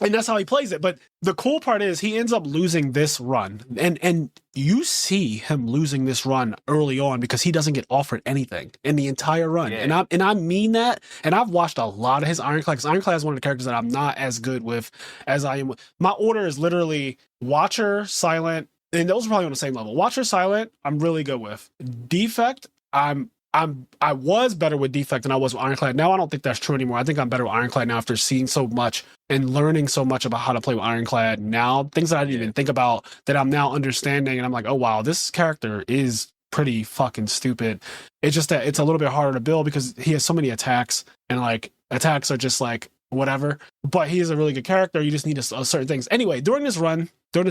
And that's how he plays it. But the cool part is he ends up losing this run, and you see him losing this run early on because he doesn't get offered anything in the entire run. Yeah. And I mean that. And I've watched a lot of his Ironclad because Ironclad is one of the characters that I'm not as good with as I am with. My order is literally Watcher, Silent, and those are probably on the same level. Watcher, Silent, I'm really good with. Defect, I was better with Defect than I was with Ironclad. Now I don't think that's true anymore. I think I'm better with Ironclad now after seeing so much and learning so much about how to play with Ironclad. Now things that I didn't even think about that I'm now understanding, and I'm like, oh wow, this character is pretty fucking stupid. It's just that it's a little bit harder to build because he has so many attacks, and like attacks are just like whatever. But he is a really good character. You just need certain things. Anyway, during this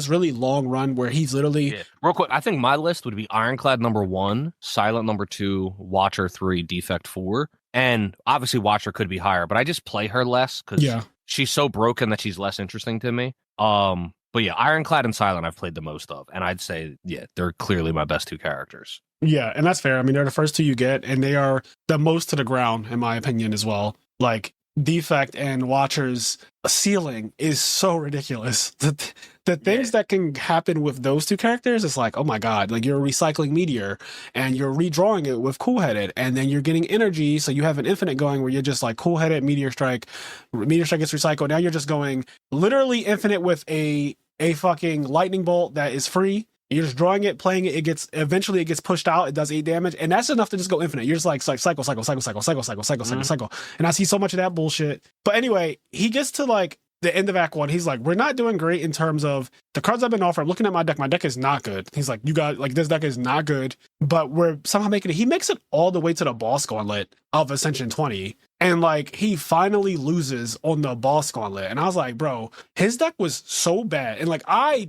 really long run where he's literally real quick, I think my list would be Ironclad number 1, Silent number 2, Watcher 3, Defect 4, and obviously Watcher could be higher, but I just play her less because she's so broken that she's less interesting to me. But yeah, Ironclad and Silent I've played the most of, and I'd say they're clearly my best 2 characters. Yeah, and that's fair. I mean, they're the first 2 you get, and they are the most to the ground in my opinion as well. Like Defect and Watcher's ceiling is so ridiculous. The things that can happen with those 2 characters is like, oh my god, like you're recycling Meteor and you're redrawing it with Cool-Headed, and then you're getting energy, so you have an infinite going where you're just like Cool-Headed, Meteor Strike gets recycled. Now you're just going literally infinite with a fucking lightning bolt that is free. You're just drawing it, playing it. It gets pushed out. It does 8 damage, and that's enough to just go infinite. You're just like cycle. And I see so much of that bullshit. But anyway, he gets to like the end of Act 1. He's like, we're not doing great in terms of the cards I've been offered. I'm looking at my deck. My deck is not good. He's like, you got like this deck is not good, but we're somehow making it. He makes it all the way to the boss gauntlet of Ascension 20. And like he finally loses on the boss gauntlet. And I was like, bro, his deck was so bad. And like I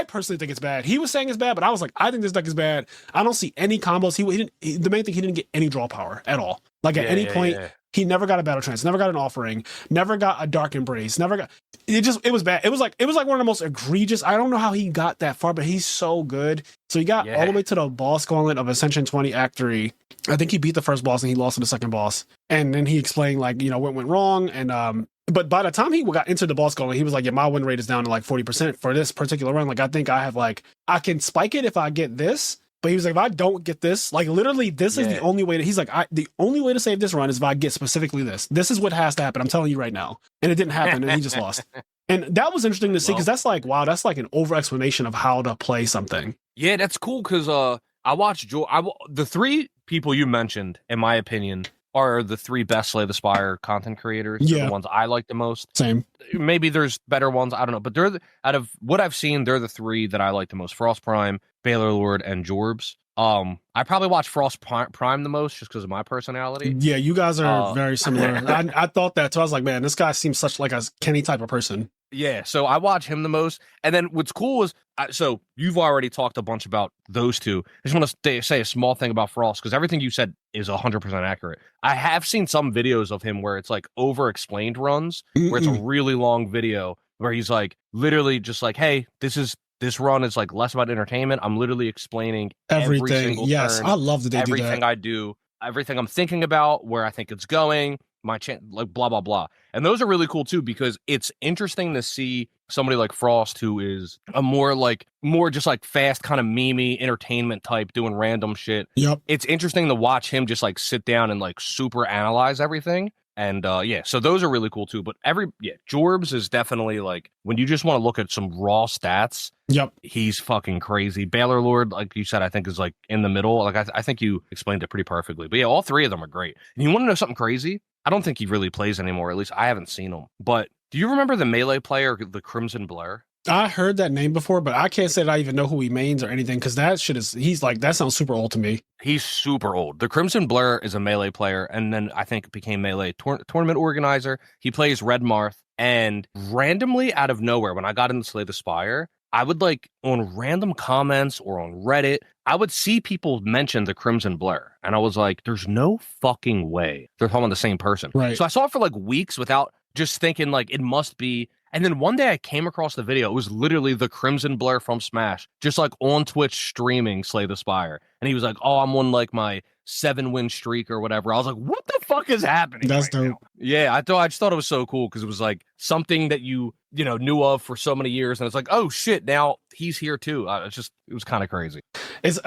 personally think it's bad. He was saying it's bad, but I was like, I think this deck is bad. I don't see any combos. The main thing, he didn't get any draw power at all. Like at any point, He never got a battle trance, never got an offering, never got a dark embrace, never got it was bad. It was like one of the most egregious. I don't know how he got that far, but he's so good. So he got all the way to the boss gauntlet of Ascension 20 Act 3. I think he beat the first boss and he lost to the second boss. And then he explained like, what went wrong. And but by the time he got into the boss gauntlet, he was like, yeah, my win rate is down to like 40% for this particular run. Like, I think I have like, I can spike it if I get this. But he was like, if I don't get this, like literally, this is the only way to, he's like, the only way to save this run is if I get specifically this. This is what has to happen. I'm telling you right now. And it didn't happen. And he just lost. And that was interesting to see because that's like, wow, that's like an over explanation of how to play something. Yeah, that's cool because I watched the three people you mentioned, in my opinion, are the three best Slay the Spire content creators. They're the ones I like the most. Same. Maybe there's better ones. I don't know. But they're out of what I've seen, they're the three that I like the most. Frost Prime, Baylor Lord, and Jorbs. I probably watch Frost Prime the most just because of my personality. Yeah, you guys are very similar. I thought that too. I was like, man, this guy seems such like a Kenny type of person. Yeah, so I watch him the most. And then what's cool is, so you've already talked a bunch about those two. I just want to say a small thing about Frost, because everything you said is 100% accurate. I have seen some videos of him where it's like over-explained runs, where it's a really long video, where he's like, literally just like, hey, this run is like less about entertainment. I'm literally explaining everything. Every single turn, I love that they do that. Everything I do, everything I'm thinking about, where I think it's going, my like blah blah blah. And those are really cool too, because it's interesting to see somebody like Frost, who is a more just like fast kind of memey entertainment type doing random shit. Yep. It's interesting to watch him just like sit down and like super analyze everything. And so those are really cool too. But Jorbs is definitely like, when you just want to look at some raw stats, he's fucking crazy. Baylor Lord, like you said, I think is like in the middle. Like I think you explained it pretty perfectly. But yeah, all three of them are great. And you want to know something crazy? I don't think he really plays anymore. At least I haven't seen him. But do you remember the Melee player, the Crimson Blur? I heard that name before, but I can't say that I even know who he mains or anything, because that shit he's like, that sounds super old to me. He's super old. The Crimson Blur is a Melee player, and then I think became Melee tournament organizer. He plays Red Marth, and randomly out of nowhere, when I got into Slay the Spire, I would like on random comments or on Reddit, I would see people mention the Crimson Blur, and I was like, there's no fucking way they're talking about the same person. Right. So I saw it for like weeks without just thinking like it must be. And then one day I came across the video. It was literally the Crimson Blur from Smash, just like on Twitch streaming Slay the Spire. And he was like, oh, I'm on like my 7-win streak or whatever. I was like, what the fuck is happening? That's dope. Now? Yeah, I just thought it was so cool because it was like something that you knew of for so many years. And it's like, oh shit, now he's here too. It was kind of crazy. It's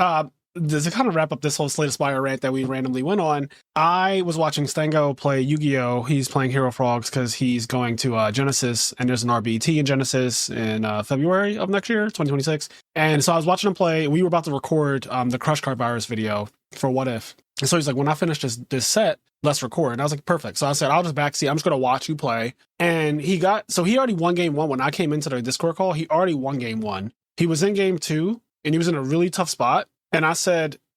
to kind of wrap up this whole Slay the Spire rant that we randomly went on, I was watching Stango play Yu-Gi-Oh! He's playing Hero Frogs because he's going to Genesis, and there's an RBT in Genesis in February of next year, 2026. And so I was watching him play. We were about to record the Crush Card Virus video for What If. And so he's like, when I finish this set, let's record. And I was like, perfect. So I said, I'll just backseat. I'm just going to watch you play. And he already won game one. When I came into the Discord call, he already won game one. He was in game two, and he was in a really tough spot. And I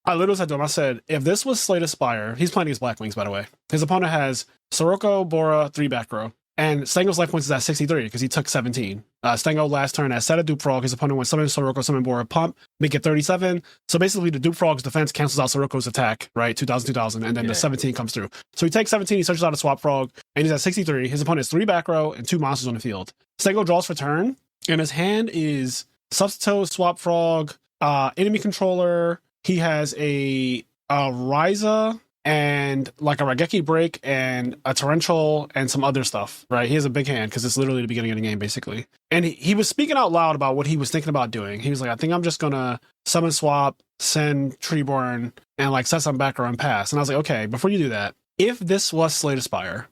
literally said to him, I said, if this was Slay the Spire, he's playing against Black Wings, by the way. His opponent has Sirocco, Bora, 3 back row. And Stango's life points is at 63 because he took 17. Stango last turn has set a Dupe Frog. His opponent went summon Sirocco, summon Bora, pump, make it 37. So basically the Dupe Frog's defense cancels out Sirocco's attack, right? 2000, and then the 17 comes through. So he takes 17, he searches out a Swap Frog, and he's at 63. His opponent has 3 back row and 2 monsters on the field. Stango draws for turn, and his hand is Substitute, Swap Frog, enemy controller. He has a Ryza and like a Raigeki Break and a Torrential and some other stuff, right? He has a big hand because it's literally the beginning of the game, basically. And he was speaking out loud about what he was thinking about doing. He was like, I think I'm just going to summon Swap, send Treeborn, and like set some back row and pass. And I was like, okay, before you do that, if this was Slay the Spire,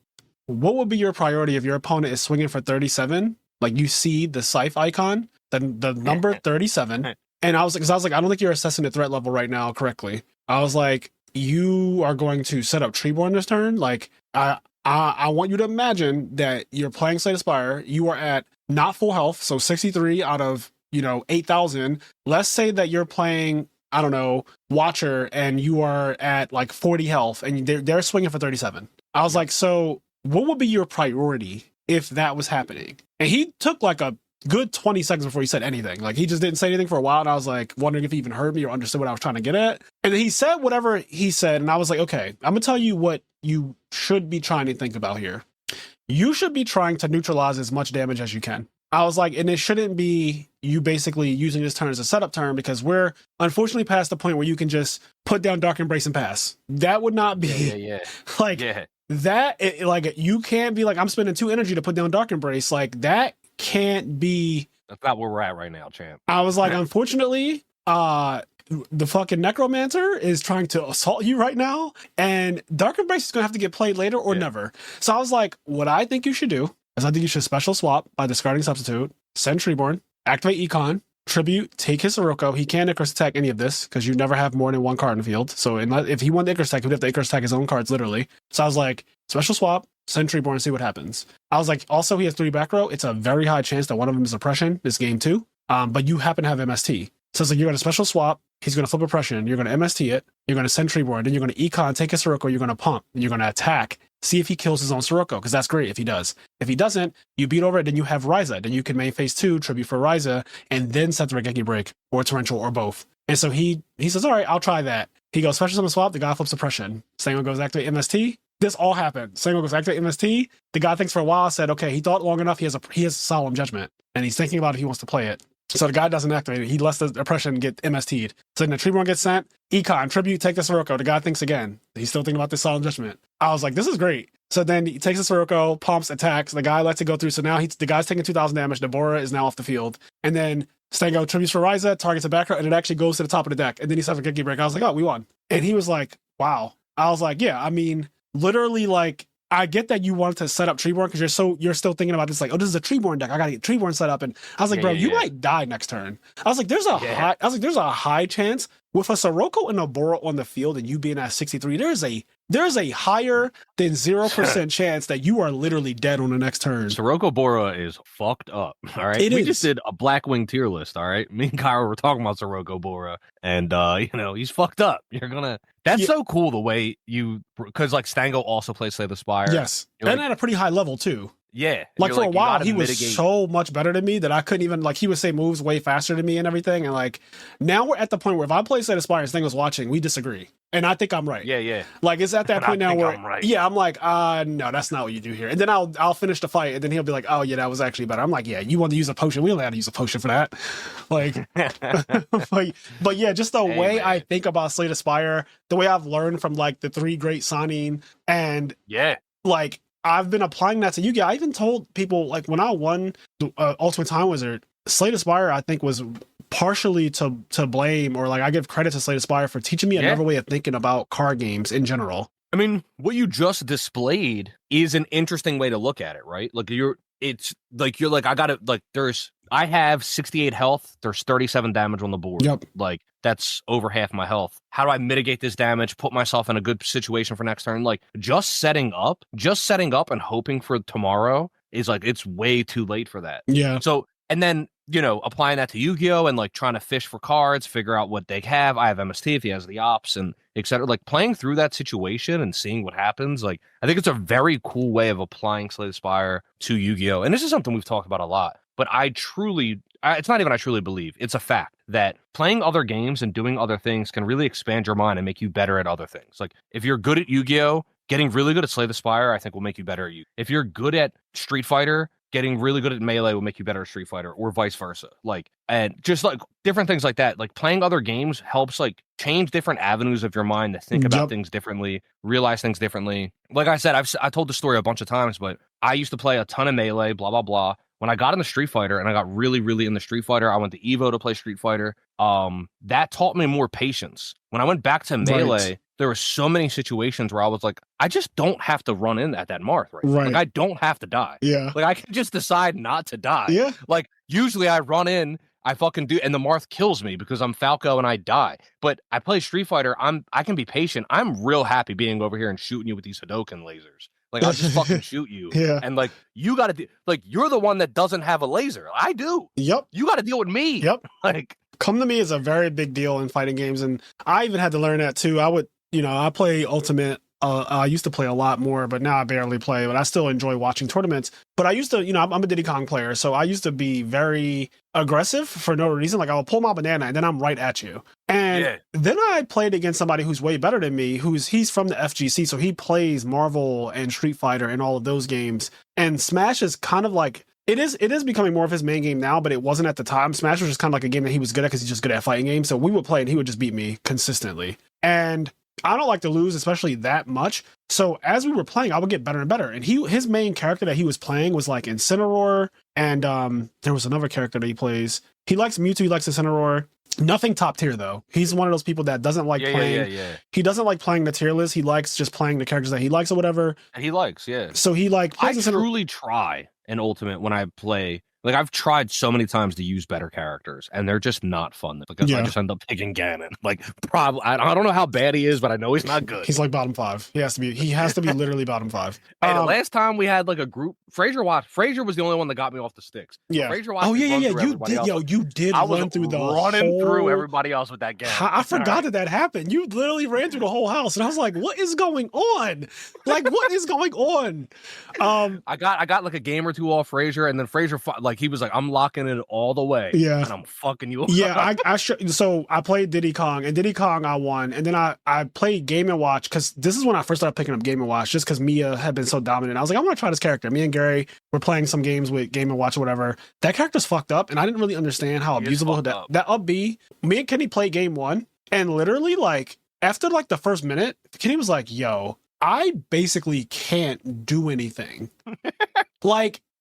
what would be your priority if your opponent is swinging for 37? Like you see the Scythe icon, the number 37. And I was like, I don't think you're assessing the threat level right now correctly. I was like, you are going to set up Treeborn this turn. Like, I want you to imagine that you're playing Slay the Spire. You are at not full health, so 63 out of 8,000. Let's say that you're playing, I don't know, Watcher, and you are at like 40 health, and they're swinging for 37. I was like, so what would be your priority if that was happening? And he took like a good 20 seconds before he said anything. Like he just didn't say anything for a while, and I was like wondering if he even heard me or understood what I was trying to get at. And then he said whatever he said, and I was like, okay, I'm gonna tell you what you should be trying to think about here. You should be trying to neutralize as much damage as you can. I was like, and it shouldn't be you basically using this turn as a setup turn, because we're unfortunately past the point where you can just put down Dark Embrace and pass. That would not be like you can't be like, I'm spending 2 energy to put down Dark Embrace. Like that can't be. That's not where we're at right now, champ. I was like, unfortunately, the fucking Necromancer is trying to assault you right now, and Dark Embrace is gonna have to get played later or never. So I was like, what I think you should do is I think you should special swap by discarding Substitute, send Treeborn, activate Econ, Tribute, take his Sirocco. He can't Icarus attack any of this because you never have more than 1 card in the field. So if he wanted Icarus attack, he would have to Icarus attack his own cards, literally. So I was like, special swap, send Treeborn and see what happens. I was like, also he has 3 back row. It's a very high chance that one of them is Oppression this game too. But you happen to have MST. So it's like you're going to special swap, he's going to flip Oppression, you're going to MST it, you're going to send Treeborn, then you're going to Econ, take his Sirocco, you're going to pump, and you're going to attack. See if he kills his own Sirocco, because that's great if he does. If he doesn't, you beat over it, then you have Ryza. Then you can main phase 2, tribute for Ryza, and then set the Regeki Break, or Torrential, or both. And so he says, all right, I'll try that. He goes special summon swap, the guy flips Oppression. Sango goes activate MST. This all happened. Sango goes activate MST. The guy thinks for a while, said, okay, he thought long enough, he has solemn judgment, and he's thinking about if he wants to play it. So the guy doesn't activate it. He lets the Oppression get MST'd. So then the Treeborn gets sent. Econ, tribute, take the Sirocco. The guy thinks again. He's still thinking about this solemn judgment. I was like, this is great. So then he takes the Sirocco, pumps, attacks. The guy lets it go through. So now the guy's taking 2,000 damage. Deborah is now off the field. And then Stango tributes for Ryza, targets a back row, and it actually goes to the top of the deck. And then he suffers a Regeki Break. I was like, oh, we won. And he was like, wow. I was like, yeah, I mean, literally, like, I get that you wanted to set up Treeborn because you're still thinking about this, like, oh, this is a Treeborn deck. I gotta get Treeborn set up. And I was like, you might die next turn. I was like, there's a high chance with a Sirocco and a Bora on the field and you being at 63, there's a higher than 0% chance that you are literally dead on the next turn. Sirocco Bora is fucked up. All right. We just did a Blackwing tier list. All right. Me and Kyra were talking about Sirocco Bora, and he's fucked up. That's so cool the way because like Stango also plays Slay the Spire. Yes. And at a pretty high level too. Yeah. Like for a while, he was so much better than me that I couldn't even, like, he would say moves way faster than me and everything. And like, now we're at the point where if I play Slay the Spire and Stango's watching, we disagree. And I think I'm right. Yeah. Like, it's at that point now where, I'm like, no, that's not what you do here. And then I'll finish the fight, and then he'll be like, oh, yeah, that was actually better. I'm like, yeah, you want to use a potion? We only had to use a potion for that. Like, but yeah, just the way I think about Slay the Spire, the way I've learned from, like, the 3 great Sanin, and, like, I've been applying that to Yu-Gi-Oh! I even told people, like, when I won Ultimate Time Wizard, Slay the Spire, I think, was partially to blame, or like I give credit to Slay the Spire for teaching me another way of thinking about card games in general. I mean, what you just displayed is an interesting way to look at it, right? Like I have 68 health. There's 37 damage on the board. Yep. Like, that's over half my health. How do I mitigate this damage, put myself in a good situation for next turn? Like, just setting up and hoping for tomorrow is like, it's way too late for that. Yeah. So, and then, applying that to Yu-Gi-Oh! And like trying to fish for cards, figure out what they have. I have MST if he has the ops and etc. Like, playing through that situation and seeing what happens. Like, I think it's a very cool way of applying Slay the Spire to Yu-Gi-Oh! And this is something we've talked about a lot. But it's not even I truly believe, it's a fact that playing other games and doing other things can really expand your mind and make you better at other things. Like, if you're good at Yu-Gi-Oh!, getting really good at Slay the Spire, I think will make you better at Yu-Gi-Oh! If you're good at Street Fighter, getting really good at Melee will make you better at Street Fighter, or vice versa. Like, and just like different things like that. Like, playing other games helps like change different avenues of your mind to think about things differently, realize things differently. Like I said, I told the story a bunch of times, but I used to play a ton of Melee, blah, blah, blah. When I got into Street Fighter and I got really, really into Street Fighter, I went to Evo to play Street Fighter. That taught me more patience. When I went back to Melee, there were so many situations where I was like, I just don't have to run in at that Marth, right? Like, I don't have to die. Yeah. Like, I can just decide not to die. Yeah. Like, usually I run in, I fucking do, and the Marth kills me because I'm Falco and I die. But I play Street Fighter, I can be patient. I'm real happy being over here and shooting you with these Hadoken lasers. Like, I'll just fucking shoot you. Yeah. And like, you got to like, you're the one that doesn't have a laser. I do. Yep. You got to deal with me. Yep. Like, come to me is a very big deal in fighting games. And I even had to learn that too. I would, I play Ultimate I used to play a lot more, but now I barely play. But I still enjoy watching tournaments. But I used to, I'm a Diddy Kong player, so I used to be very aggressive for no reason. Like I will pull my banana and then I'm right at you. And then I played against somebody who's way better than me. He's from the FGC, so he plays Marvel and Street Fighter and all of those games. And Smash is kind of like. It is becoming more of his main game now, but it wasn't at the time. Smash was just kind of like a game that he was good at because he's just good at fighting games. So we would play and he would just beat me consistently. And I don't like to lose, especially that much. So as we were playing, I would get better and better. And his main character that he was playing was like Incineroar. And there was another character that he plays. He likes Mewtwo, he likes Incineroar. Nothing top tier though. He's one of those people that doesn't like playing. He doesn't like playing the tier list. He likes just playing the characters that he likes or whatever. And he likes, So he plays I truly try an ultimate when I play. Like I've tried so many times to use better characters, and they're just not fun because I just end up picking Ganon. Like, probably I don't know how bad he is, but I know he's not good. He's like bottom 5. He has to be literally bottom 5. Hey, the last time we had like a group, Frazier was the only one that got me off the sticks. Yeah. Frazier You did run through through everybody else with that Ganon. I forgot that happened. You literally ran through the whole house, and I was like, "What is going on? Like, what is going on?" I got like a game or two off Frazier, and then Frazier he was like, I'm locking it all the way. Yeah. And I'm fucking you up. Yeah, so I played Diddy Kong, and Diddy Kong I won. And then I played Game & Watch, because this is when I first started picking up Game & Watch, just because Mia had been so dominant. I was like, I want to try this character. Me and Gary were playing some games with Game & Watch or whatever. That character's fucked up, and I didn't really understand how abusable that up be. Me and Kenny played game 1, and literally, like, after like the first minute, Kenny was like, yo, I basically can't do anything.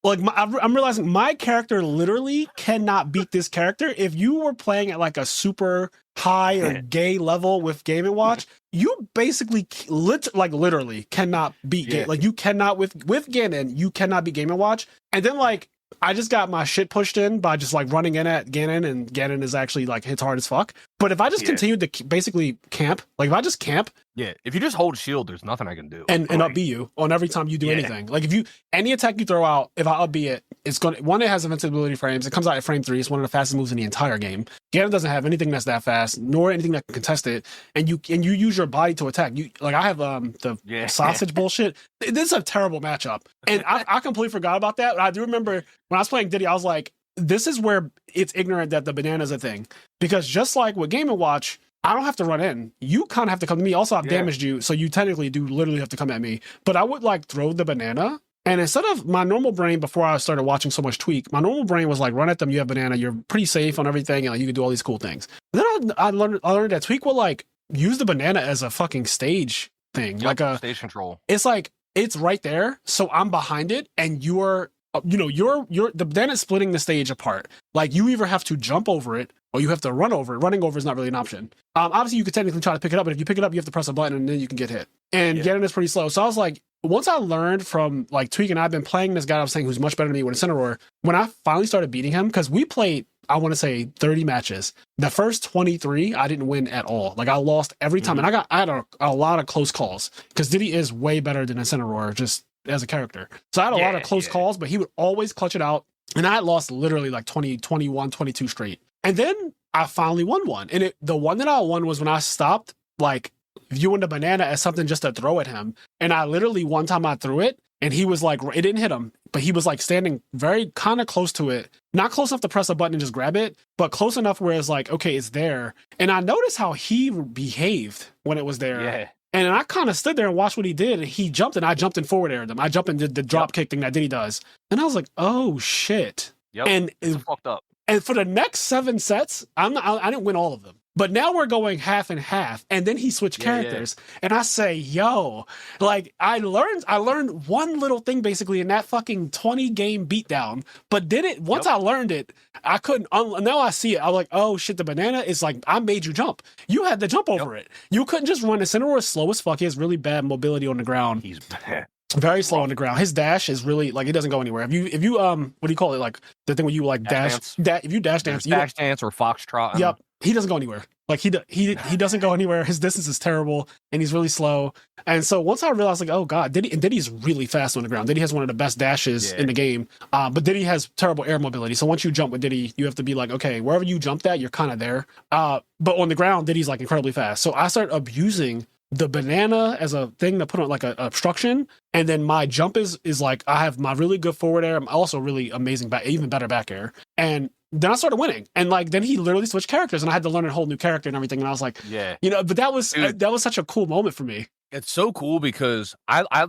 I'm realizing my character literally cannot beat this character. If you were playing at like a super high or gay level with Game & Watch, you basically literally cannot beat Game. Like you cannot with Ganon, you cannot beat Game & Watch. And then like I just got my shit pushed in by just like running in at Ganon, and Ganon is actually like hits hard as fuck. But if I just continue to basically camp, like if I just camp, if you just hold shield, there's nothing I can do. And up B you on every time you do anything. Like if you any attack you throw out, if I up B it, it's gonna it has invincibility frames. It comes out at frame 3. It's one of the fastest moves in the entire game. Ganon doesn't have anything that's that fast, nor anything that can contest it. And you use your body to attack. You like I have the sausage bullshit. This is a terrible matchup. And I completely forgot about that. But I do remember when I was playing Diddy, I was like, this is where it's ignorant that the banana's a thing. Because just like with Game & Watch, I don't have to run in. You kind of have to come to me. Also, I've damaged you, so you technically do literally have to come at me. But I would like throw the banana, and instead of my normal brain before I started watching so much Tweak, my normal brain was like, run at them, you have banana, you're pretty safe on everything, and like, you can do all these cool things. Then I learned that Tweak will like use the banana as a fucking stage thing, like a stage control. It's like it's right there, so I'm behind it, and you're the banana's splitting the stage apart. Like you either have to jump over it or you have to run over it. Running over is not really an option. Obviously you could technically try to pick it up, but if you pick it up, you have to press a button and then you can get hit. And Ganon is pretty slow. So I was like, once I learned from like Tweak, and I've been playing this guy I was saying who's much better than me with Incineroar, when I finally started beating him, because we played, I want to say 30 matches. The first 23, I didn't win at all. Like I lost every time. And I had a lot of close calls because Diddy is way better than Incineroar, just as a character. So I had a lot of close calls, but he would always clutch it out. And I had lost literally like 20, 21, 22 straight. And then I finally won one. And the one that I won was when I stopped like viewing the banana as something just to throw at him. And I literally, one time I threw it and he was like, it didn't hit him, but he was like standing very kind of close to it. Not close enough to press a button and just grab it, but close enough where it's like, okay, it's there. And I noticed how he behaved when it was there. Yeah. And I kind of stood there and watched what he did. And he jumped and I jumped and forward aired him. I jumped and did the drop kick thing that Diddy does. And I was like, oh shit. Yep. And it's fucked up. And for the next 7 sets, I didn't win all of them. But now we're going half and half. And then he switched characters. And I say, yo, like I learned one little thing basically in that fucking 20 game beatdown. But once I learned it, I couldn't, now I see it. I'm like, oh shit, the banana is like, I made you jump. You had to jump over it. You couldn't just run. Incineroar is slow as fuck. He has really bad mobility on the ground. He's bad. Very slow on the ground. His dash is really like, it doesn't go anywhere. If you what do you call it? Like the thing where you like dash if you dash dance, or foxtrot. Yep. He doesn't go anywhere. Like he doesn't go anywhere. His distance is terrible and he's really slow. And so once I realized like, oh God, Diddy's really fast on the ground. Diddy has one of the best dashes in the game. But Diddy has terrible air mobility. So once you jump with Diddy, you have to be like, okay, wherever you jumped at, you're kind of there. But on the ground, Diddy's like incredibly fast. So I started abusing the banana as a thing to put on like a obstruction, and then my jump is like I have my really good forward air. I'm also really amazing back, even better back air, and then I started winning. And like then he literally switched characters, and I had to learn a whole new character and everything. And I was like, Yeah, but that was such a cool moment for me. it's so cool because I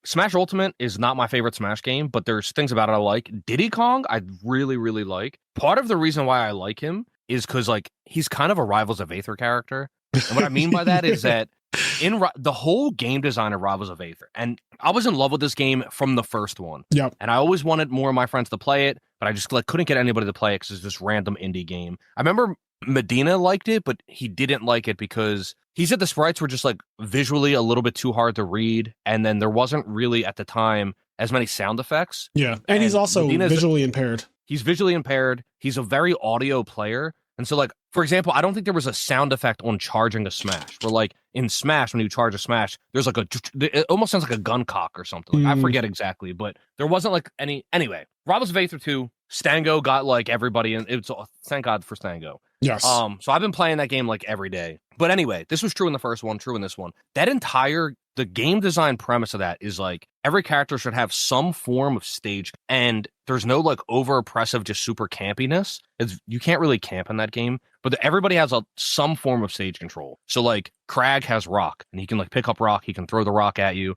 Smash Ultimate is not my favorite Smash game, but there's things about it I like. Diddy Kong, I really, really like. Part of the reason why I like him is because like he's kind of a Rivals of Aether character. And what I mean by that is that the whole game design of Rivals of Aether, and I was in love with this game from the first one. Yep. And I always wanted more of my friends to play it, but I just like couldn't get anybody to play it because it's this random indie game. I remember Medina liked it, but he didn't like it because he said the sprites were just like visually a little bit too hard to read, and then there wasn't really at the time as many sound effects. Yeah, and he's also visually impaired. He's visually impaired. He's a very audio player. And so, like, for example, I don't think there was a sound effect on charging a smash. Where, like, in Smash, when you charge a smash, there's like it almost sounds like a gun cock or something. Like, I forget exactly, but there wasn't like any. Anyway, Rivals of Aether 2, Stango got like everybody, and it's thank God for Stango. Yes. So I've been playing that game like every day. But anyway, this was true in the first one, true in this one. The game design premise of that is like every character should have some form of stage, and there's no like over oppressive, just super campiness. You can't really camp in that game, but everybody has some form of stage control. So like Crag has rock, and he can like pick up rock. He can throw the rock at you.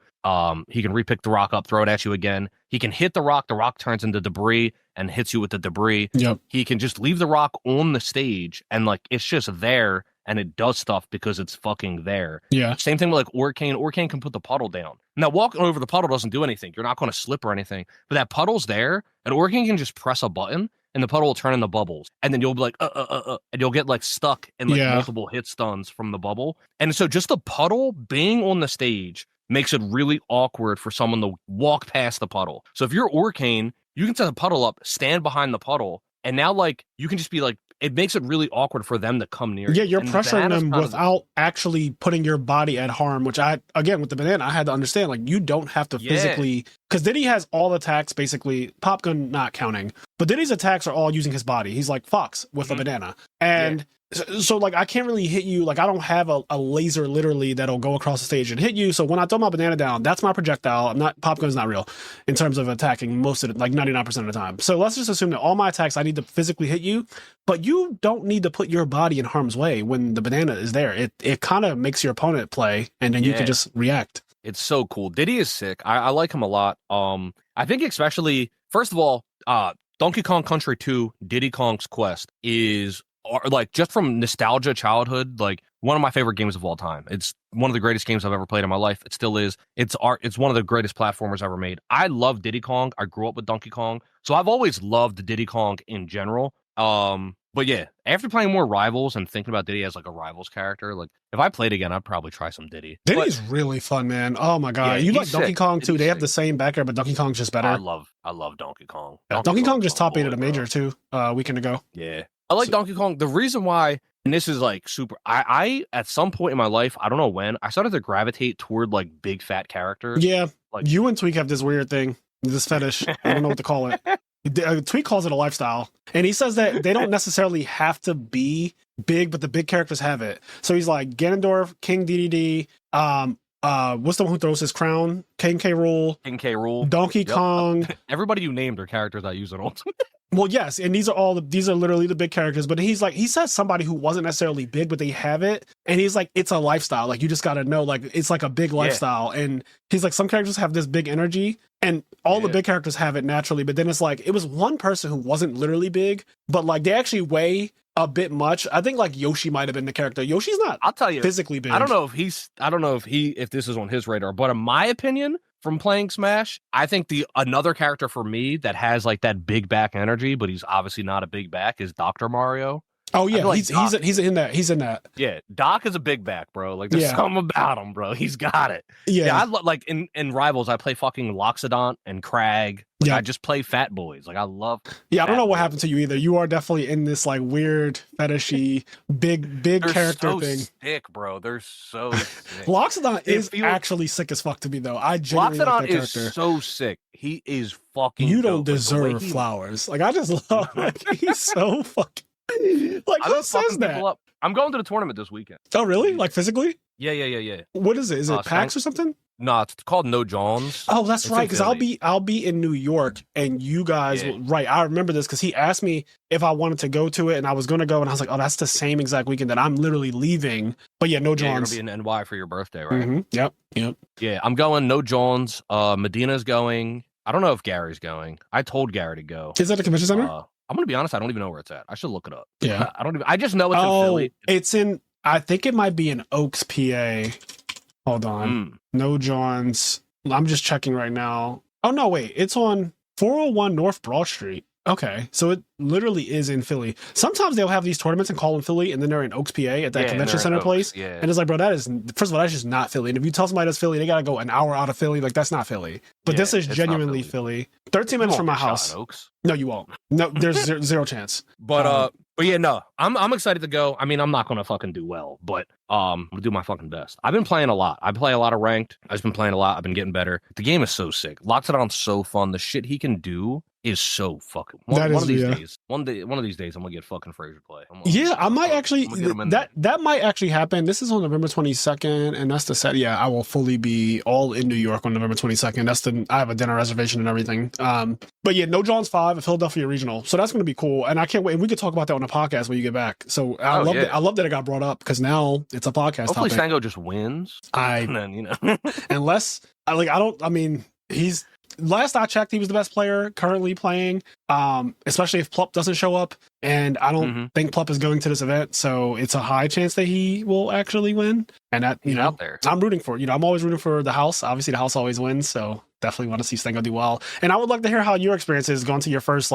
He can repick the rock up, throw it at you again. He can hit the rock. The rock turns into debris and hits you with the debris. Yep. He can just leave the rock on the stage, and like it's just there. And it does stuff because it's fucking there. Yeah. Same thing with like Orcane. Orcane can put the puddle down. Now, walking over the puddle doesn't do anything. You're not going to slip or anything. But that puddle's there, and Orcane can just press a button, and the puddle will turn into bubbles. And then you'll be like, and you'll get like stuck in like multiple hit stuns from the bubble. And so just the puddle being on the stage makes it really awkward for someone to walk past the puddle. So if you're Orcane, you can set the puddle up, stand behind the puddle, and now like you can just be like, it makes it really awkward for them to come near you. Yeah, you're pressuring them without actually putting your body at harm, which again, with the banana, I had to understand, like, you don't have to physically, because Diddy has all attacks, basically, Pop Gun not counting, but Diddy's attacks are all using his body. He's like Fox with a banana. And so, like, I can't really hit you, like, I don't have a laser, literally, that'll go across the stage and hit you, so when I throw my banana down, that's my projectile. Pop Gun's not real, in terms of attacking most of it, like 99% of the time. So let's just assume that all my attacks, I need to physically hit you, but you don't need to put your body in harm's way when the banana is there. It kind of makes your opponent play, and then you can just react. It's so cool. Diddy is sick. I like him a lot. I think especially, first of all, Donkey Kong Country 2, Diddy Kong's Quest is like just from nostalgia, childhood, like one of my favorite games of all time. It's one of the greatest games I've ever played in my life. It still is. It's one of the greatest platformers ever made. I love Diddy Kong. I grew up with Donkey Kong, so I've always loved Diddy Kong in general. But yeah, after playing more Rivals and thinking about Diddy as like a Rivals character, like if I played again, I'd probably try some Diddy. Diddy's really fun, man. Oh my god, you like Donkey Kong too? They have the same backer, but Donkey Kong's just better. I love Donkey Kong. Donkey Kong just top 8 at a major too, a weekend ago. Yeah, I like Donkey Kong. The reason why, and this is like super, I at some point in my life, I don't know when, I started to gravitate toward like big fat characters. Yeah, like you and Tweak have this weird thing, this fetish. I don't know what to call it. Tweak calls it a lifestyle, and he says that they don't necessarily have to be big, but the big characters have it. So he's like Ganondorf, King DDD, what's the one who throws his crown? King K. Rool, Donkey Kong. Everybody you named are characters I use in Ultimate. Well, yes, and these are literally the big characters. But he says somebody who wasn't necessarily big, but they have it, and he's like, it's a lifestyle. Like you just got to know, like it's like a big lifestyle. And he's like, some characters have this big energy, and all the big characters have it naturally. But then it's like it was one person who wasn't literally big, but like they actually weigh a bit much. I think like Yoshi might have been the character. Yoshi's not. I'll tell you, physically big. I don't know if this is on his radar, but in my opinion, from playing Smash, I think another character for me that has like that big back energy, but he's obviously not a big back, is Dr. Mario. Oh yeah, like he's in that. Yeah, Doc is a big back, bro. Like there's something about him, bro. He's got it. Yeah, I like in Rivals, I play fucking Loxodon and Crag. Like, I just play fat boys. Like I love. Yeah, I don't know what happened to you either. You are definitely in this like weird fetishy big character thing. Sick, bro. They're so sick. Loxodon is actually sick as fuck to me though. I genuinely like that character. Is so sick. He is fucking. You don't deserve flowers. Like I just love. Like he's so fucking. Like who says that? I'm going to the tournament this weekend. Oh really? Like physically? Yeah. What is it? Is it PAX or something? No, it's called No Johns. Oh, that's right. Because I'll be in New York, and you guys, right? I remember this because he asked me if I wanted to go to it, and I was going to go, and I was like, oh, that's the same exact weekend that I'm literally leaving. But yeah, No Johns. You're gonna be in NY for your birthday, right? Mm-hmm. Yep. Yeah, I'm going. No Johns. Medina's going. I don't know if Gary's going. I told Gary to go. Is that the convention center? I'm gonna be honest. I don't even know where it's at. I should look it up. Yeah. I just know it's in Philly. It's in. I think it might be in Oaks, PA. Hold on. No Johns. I'm just checking right now. Oh, no, wait. It's on 401 North Broad Street. Okay. So it literally is in Philly. Sometimes they'll have these tournaments and call them Philly, and then they're in Oaks, PA at that convention center place. Yeah. And it's like, bro, that is, first of all, that's just not Philly. And if you tell somebody that's Philly, they got to go an hour out of Philly. Like, that's not Philly. But this is genuinely Philly. 13 minutes from my house. No, you won't. No, there's zero chance. But yeah, no, I'm excited to go. I mean, I'm not gonna fucking do well, but I'm gonna do my fucking best. I've been playing a lot. I play a lot of ranked. I've been playing a lot. I've been getting better. The game is so sick. Lockdown's so fun. The shit he can do is so fucking. One of these days, I'm gonna get fucking Frazier play. I might actually. That might actually happen. This is on November 22nd, and that's the set. Yeah, I will fully be all in New York on November 22nd. I have a dinner reservation and everything. But yeah, No Johns 5 at Philadelphia Regional, so that's gonna be cool. And I can't wait. And we could talk about that on the podcast when you get back. So I love that it got brought up because now it's a podcast. Hopefully, Stango just wins. And then, unless he's. Last I checked, he was the best player currently playing, especially if Plup doesn't show up. And I don't think Plup is going to this event, so it's a high chance that he will actually win. And that, out there. I'm rooting for, I'm always rooting for the house. Obviously, the house always wins, so definitely want to see Stango do well. And I would like to hear how your experience is going to your first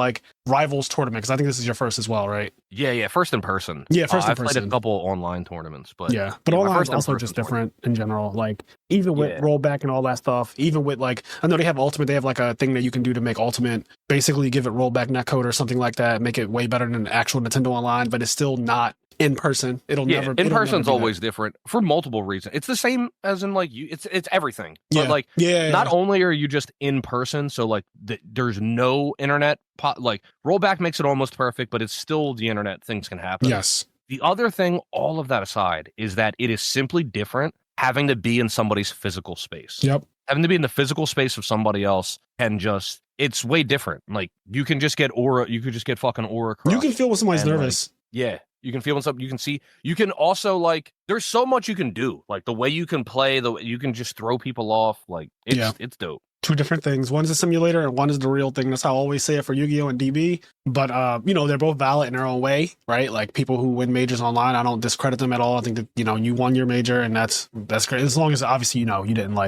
rivals tournament, because I think this is your first as well, right? Yeah, first in person. Yeah, first in person. I've played a couple online tournaments, but online is also just different in general. Like even with rollback and all that stuff, even with I know they have Ultimate, they have a thing that you can do to make Ultimate, basically give it rollback netcode or something like that, make it way better than actual Nintendo Online, but it's still not in person. It'll never. In person's always different for multiple reasons. It's the same as in it's everything. But not only are you just in person, so there's no internet. Rollback makes it almost perfect, but it's still the internet. Things can happen. Yes. The other thing, all of that aside, is that it is simply different having to be in somebody's physical space. Yep. Having to be in the physical space of somebody else and it's way different. You can just get aura. You could just get fucking aura crushed. You can feel when somebody's nervous. You can feel when something. You can see. You can also there's so much you can do. The way you can play. You can just throw people off. It's dope. Two different things. One is a simulator and one is the real thing. That's how I always say it for Yu-Gi-Oh! And DB. But, they're both valid in their own way, right? People who win majors online, I don't discredit them at all. I think that, you won your major and that's great. As long as, obviously, you didn't,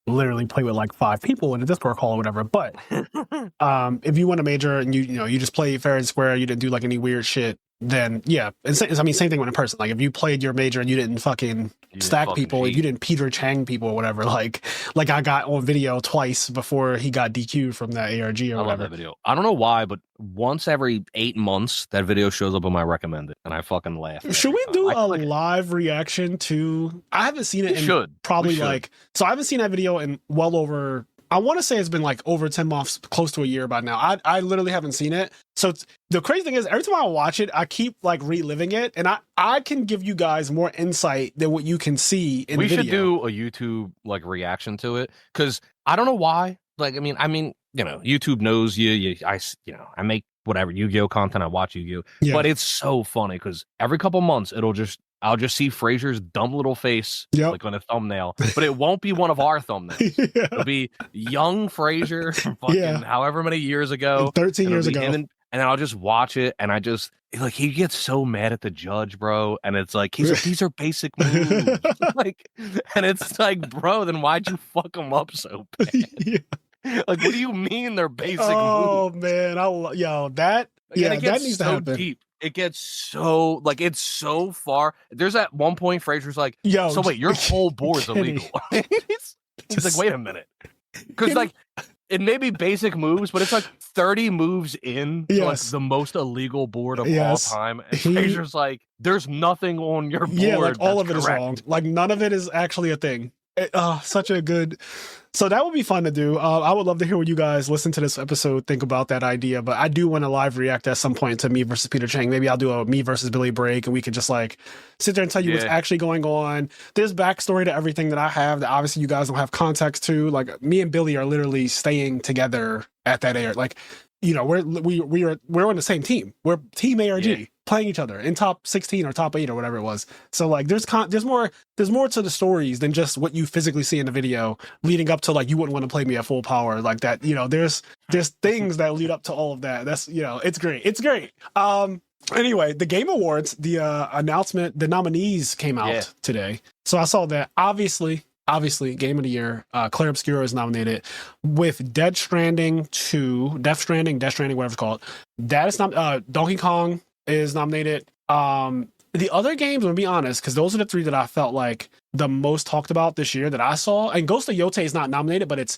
literally play with, 5 people in a Discord call or whatever. But if you win a major and, you just play fair and square, you didn't do, any weird shit, then, yeah. And same thing when in person. If you played your major and you didn't fucking stack people, if you didn't Peter Chang people or whatever, like I got on video twice before he got DQ'd from that ARG or whatever. I love that video. I don't know why, but once every 8 months, that video shows up on my recommended, and I fucking laugh. Should we do a live reaction to? I haven't seen it. Probably so I haven't seen that video in well over. I want to say it's been over 10 months, close to a year by now. I literally haven't seen it. So the crazy thing is, every time I watch it, I keep reliving it, and I can give you guys more insight than what you can see in the video. We should do a YouTube reaction to it, because I don't know why. I mean, YouTube knows you. I make whatever Yu-Gi-Oh content. I watch Yu-Gi-Oh, but it's so funny because every couple months I'll just see Frazier's dumb little face on a thumbnail, but it won't be one of our thumbnails. It'll be young Frazier from however many years ago, 13 years ago. And then I'll just watch it, and I just he gets so mad at the judge, bro. And it's these are basic moves, and it's bro, then why'd you fuck them up so bad? What do you mean they're basic moves? Oh man, that needs to happen. Deep. It gets so it's so far. There's at one point Frazier's so wait, your whole board's illegal. He's wait a minute, because it may be basic moves, but it's 30 moves in the most illegal board of all time. And Frazier's there's nothing on your board. All of it is wrong. None of it is actually a thing. Such a good So that would be fun to do. I would love to hear what you guys listen to this episode think about that idea. But I do want to live react at some point to me versus Peter Chang. Maybe I'll do a me versus Billy break, and we could just like sit there and tell you what's actually going on. There's backstory to everything that I have that obviously you guys don't have context to. Like me and Billy are literally staying together at that air. Like, you know, we're on the same team. We're Team ARG. Playing each other in top 16 or top 8 or whatever it was. So like there's more to the stories than just what you physically see in the video leading up to like you wouldn't want to play me at full power like that. You know, there's things that lead up to all of that. That's, you know, it's great. Anyway, the Game Awards, the announcement, the nominees came out today. So I saw that obviously Game of the Year, Claire Obscura is nominated with Death Stranding, whatever it's called. That is not Donkey Kong is nominated. The other games, I'm gonna be honest, because those are the 3 that I felt like the most talked about this year that I saw. And Ghost of Yote is not nominated, but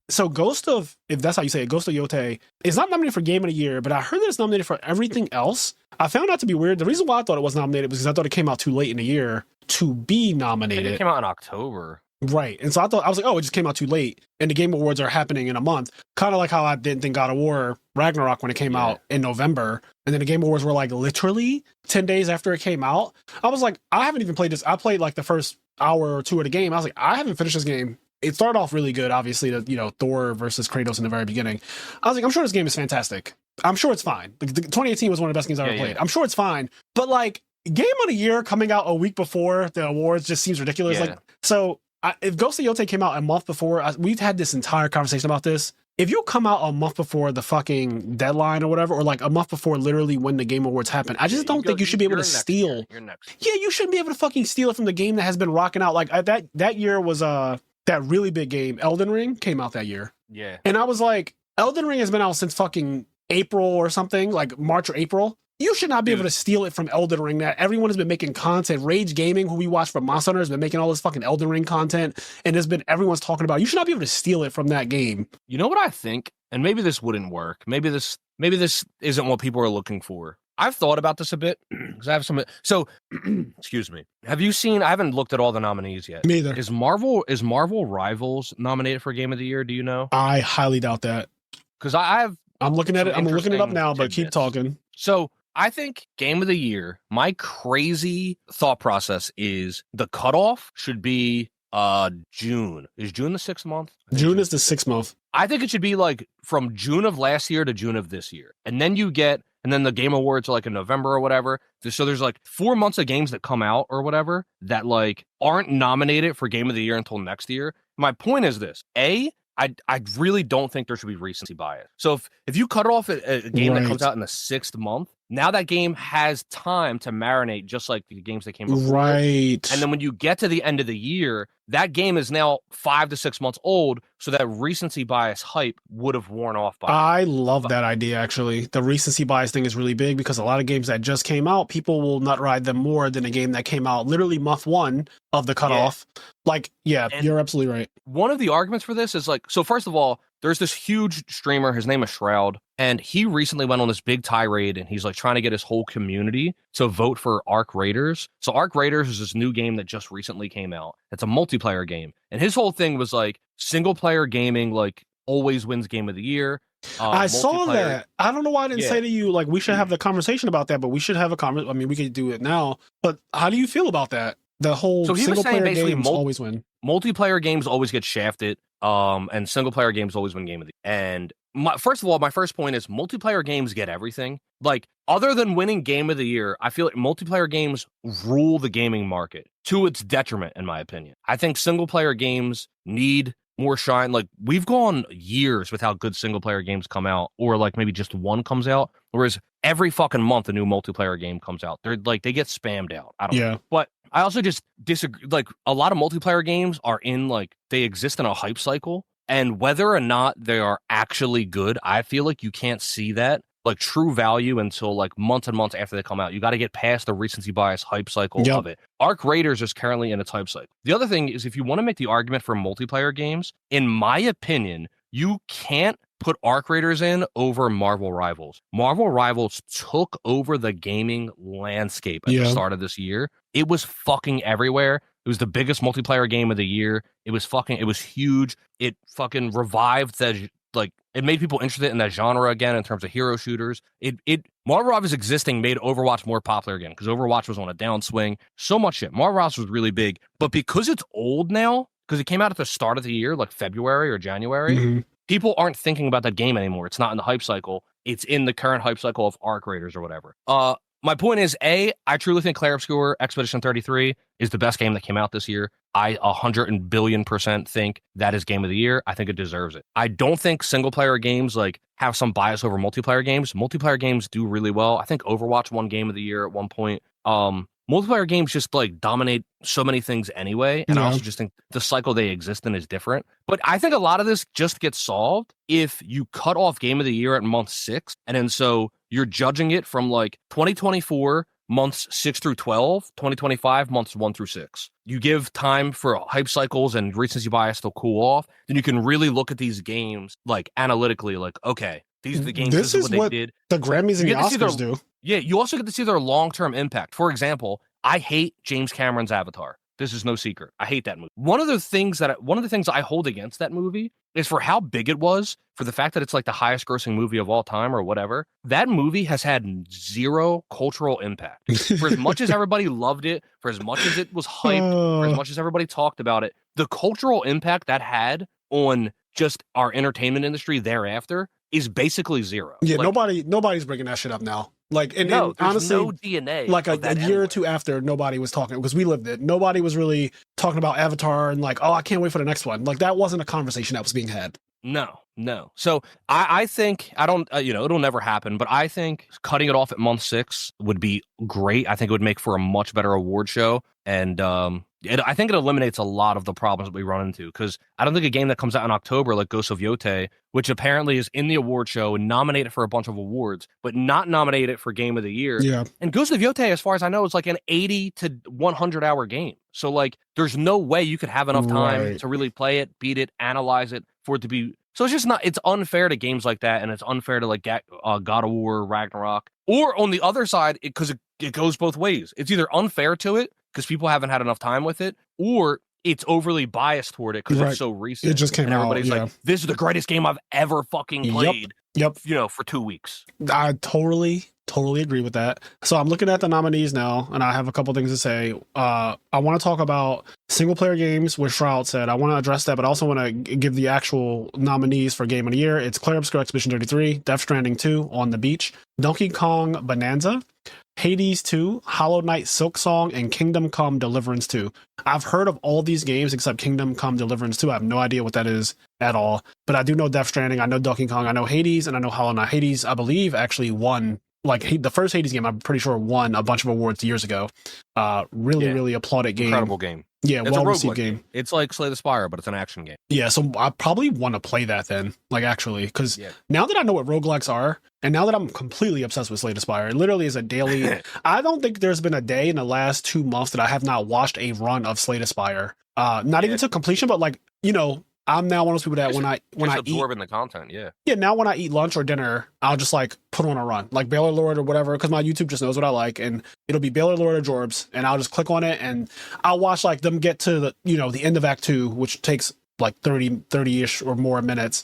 so Ghost of, if that's how you say it, Ghost of Yote is not nominated for Game of the Year, but I heard that it's nominated for everything else. I found that to be weird. The reason why I thought it was nominated was because I thought it came out too late in the year to be nominated. It came out in October. Right. And so I was like, oh, it just came out too late. And the Game Awards are happening in a month. Kind of like how I didn't think God of War Ragnarok when it came out in November. And then the Game Awards were like literally 10 days after it came out. I was like, I haven't even played this. I played like the first hour or 2 of the game. I was like, I haven't finished this game. It started off really good, obviously, Thor versus Kratos in the very beginning. I was like, I'm sure this game is fantastic. I'm sure it's fine. Like, 2018 was one of the best games I ever played. I'm sure it's fine. But like, Game of the Year coming out a week before the awards just seems ridiculous. Like, so if Ghost of Yote came out a month before, we've had this entire conversation about this. If you come out a month before the fucking deadline or whatever, or like a month before literally when the Game Awards happen, I just don't think you should be able to steal. You're next. Yeah, you shouldn't be able to fucking steal it from the game that has been rocking out. Like that year was that really big game, Elden Ring, came out that year. Yeah. And I was like, Elden Ring has been out since fucking April or something, like March or April. You should not be able to steal it from Elden Ring. That everyone has been making content. Rage Gaming, who we watch from Monster Hunter, has been making all this fucking Elden Ring content, and everyone's talking about. You should not be able to steal it from that game. You know what I think? And maybe this wouldn't work. Maybe this isn't what people are looking for. I've thought about this a bit because I have some. So, excuse me. Have you seen? I haven't looked at all the nominees yet. Me either. Is Marvel Rivals nominated for Game of the Year? Do you know? I highly doubt that. Because I'm looking at it. I'm looking it up now, but keep talking. So I think Game of the Year, my crazy thought process is the cutoff should be June. Is June the 6th month? June is the 6th month. I think it should be like from June of last year to June of this year. And then the Game Awards are like in November or whatever. So there's like 4 months of games that come out or whatever that like aren't nominated for Game of the Year until next year. My point is this. I really don't think there should be recency bias. So if you cut off a game that comes out in the 6th month, now that game has time to marinate just like the games that came before. Right. And then when you get to the end of the year, that game is now 5 to 6 months old, so that recency bias hype would have worn off by I love that idea, actually. The recency bias thing is really big because a lot of games that just came out, people will nut ride them more than a game that came out literally month 1 of the cutoff. Like, you're absolutely right. One of the arguments for this is like, so first of all, there's this huge streamer, his name is Shroud, and he recently went on this big tirade and he's like trying to get his whole community to vote for Arc Raiders. So Arc Raiders is this new game that just recently came out. It's a multiplayer game. And his whole thing was like single player gaming, like always wins Game of the Year. I saw that. I don't know why I didn't say to you, like, we should have the conversation about that, but we should have a conversation. I mean, we could do it now, but how do you feel about that? The whole single player games always win. Multiplayer games always get shafted, and single player games always win Game of the Year. And first of all, my first point is multiplayer games get everything. Like, other than winning Game of the Year, I feel like multiplayer games rule the gaming market to its detriment, in my opinion. I think single player games need more shine. Like, we've gone years without good single player games come out, or like maybe just one comes out, whereas every fucking month a new multiplayer game comes out. They're like, they get spammed out. I don't know. But I also just disagree. Like, a lot of multiplayer games are they exist in a hype cycle, and whether or not they are actually good, I feel like you can't see that like true value until like months and months after they come out. You got to get past the recency bias hype cycle of it. Arc Raiders is currently in its hype cycle. The other thing is, if you want to make the argument for multiplayer games, in my opinion, you can't put Arc Raiders in over Marvel Rivals. Marvel Rivals took over the gaming landscape at the start of this year. It was fucking everywhere. It was the biggest multiplayer game of the year. It was huge. It fucking revived that, like, it made people interested in that genre again in terms of hero shooters. Marvel Rivals existing made Overwatch more popular again because Overwatch was on a downswing. So much shit. Marvel Rivals was really big, but because it's old now, because it came out at the start of the year, like February or January, people aren't thinking about that game anymore. It's not in the hype cycle. It's in the current hype cycle of Arc Raiders or whatever. My point is, I truly think Clair Obscur Expedition 33 is the best game that came out this year. I 100 billion% think that is game of the year. I think it deserves it. I don't think single player games like have some bias over multiplayer games. Multiplayer games do really well. I think Overwatch won game of the year at one point. Multiplayer games just like dominate so many things anyway. And I also just think the cycle they exist in is different. But I think a lot of this just gets solved if you cut off game of the year at month 6. And then so you're judging it from like 2024 months 6 through 12, 2025 months 1 through 6. You give time for hype cycles and recency bias to cool off. Then you can really look at these games like analytically, like, okay, these are the games. This is what they did. The Grammys and the Oscars do. Yeah, you also get to see their long-term impact. For example, I hate James Cameron's Avatar. This is no secret. I hate that movie. One of the things I hold against that movie is for how big it was, for the fact that it's like the highest grossing movie of all time or whatever. That movie has had zero cultural impact. For as much as everybody loved it, for as much as it was hyped, for as much as everybody talked about it, the cultural impact that had on just our entertainment industry thereafter is basically zero. Yeah, like, nobody's bringing that shit up now. Like, and honestly, no DNA. Like a year or two after, nobody was talking because we lived it. Nobody was really talking about Avatar and like, oh, I can't wait for the next one. Like that wasn't a conversation that was being had. No. So I think it'll never happen, but I think cutting it off at month 6 would be great. I think it would make for a much better award show. And I think it eliminates a lot of the problems that we run into, because I don't think a game that comes out in October like Ghost of Yote, which apparently is in the award show and nominated for a bunch of awards, but not nominated for Game of the Year. Yeah. And Ghost of Yote, as far as I know, is like an 80 to 100 hour game. So like there's no way you could have enough time to really play it, beat it, analyze it for it to be. So it's just not, it's unfair to games like that, and it's unfair to like God of War, Ragnarok, or on the other side, because it goes both ways. It's either unfair to it because people haven't had enough time with it, or it's overly biased toward it because it's so recent. It just came out. Everybody's like, this is the greatest game I've ever fucking played. Yep. For 2 weeks. I totally agree with that. So I'm looking at the nominees now, and I have a couple things to say. I want to talk about single player games, which Shroud said. I want to address that, but I also want to give the actual nominees for Game of the Year. It's Clair Obscur Expedition 33, Death Stranding 2, On the Beach, Donkey Kong Bonanza, Hades 2, Hollow Knight Silk Song, and Kingdom Come Deliverance 2. I've heard of all these games except Kingdom Come Deliverance 2. I have no idea what that is at all. But I do know Death Stranding, I know Donkey Kong, I know Hades, and I know Hollow Knight. Hades, I believe, actually won. Like the first Hades game, I'm pretty sure won a bunch of awards years ago. Really applauded game. Incredible game. Yeah, well received game. It's like Slay the Spire, but it's an action game. Yeah, so I probably want to play that then, like actually, because now that I know what roguelikes are, and now that I'm completely obsessed with Slay the Spire, it literally is a daily. I don't think there's been a day in the last 2 months that I have not watched a run of Slay the Spire. Not even to completion, but like, I'm now one of those people that when I absorbing the content, now when I eat lunch or dinner, I'll just like put on a run, like Baylor Lord or whatever, because my YouTube just knows what I like, and it'll be Baylor Lord or Jorbs, and I'll just click on it and I'll watch like them get to the the end of Act 2, which takes like 30-ish or more minutes.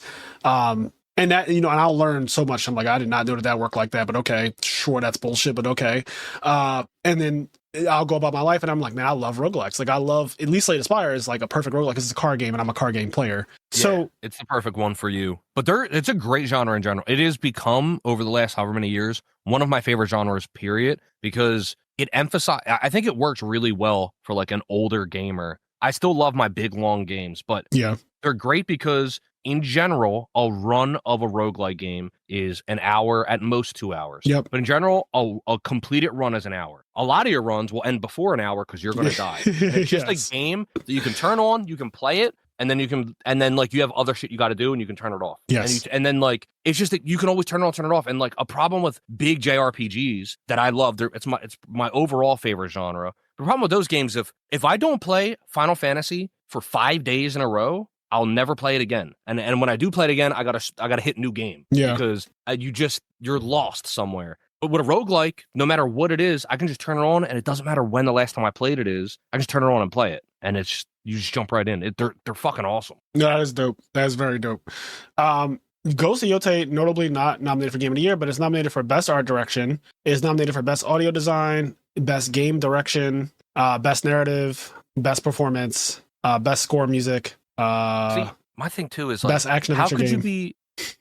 And that, and I'll learn so much. I'm like, I did not know that worked like that, but okay, sure, that's bullshit, but okay. And then I'll go about my life, and I'm like, man, I love roguelikes. Like, I love, at least Slay the Spire is like a perfect roguelike because it's a card game, and I'm a card game player. So it's the perfect one for you. But it's a great genre in general. It has become, over the last however many years, one of my favorite genres, period, because I think it works really well for like an older gamer. I still love my big, long games, but they're great because in general, a run of a roguelike game is an hour, at most 2 hours. Yep. But in general, a completed run is an hour. A lot of your runs will end before an hour because you're going to die. And it's just a game that you can turn on, you can play it, and then like you have other shit you got to do, and you can turn it off. Yes. And then like it's just that you can always turn it on, turn it off. And like a problem with big JRPGs that I love, it's my overall favorite genre. The problem with those games, if I don't play Final Fantasy for 5 days in a row, I'll never play it again. And when I do play it again, I gotta hit new game. Yeah. Because you're lost somewhere. But with a roguelike, no matter what it is, I can just turn it on, and it doesn't matter when the last time I played it is. I just turn it on and play it, and it's just, you just jump right in. They're fucking awesome. No, that is dope. That is very dope. Ghost of Yotei, notably not nominated for Game of the Year, but it's nominated for Best Art Direction. It's nominated for Best Audio Design, Best Game Direction, Best Narrative, Best Performance, Best Score Music. See, my thing too is like, Best Action Adventure Game.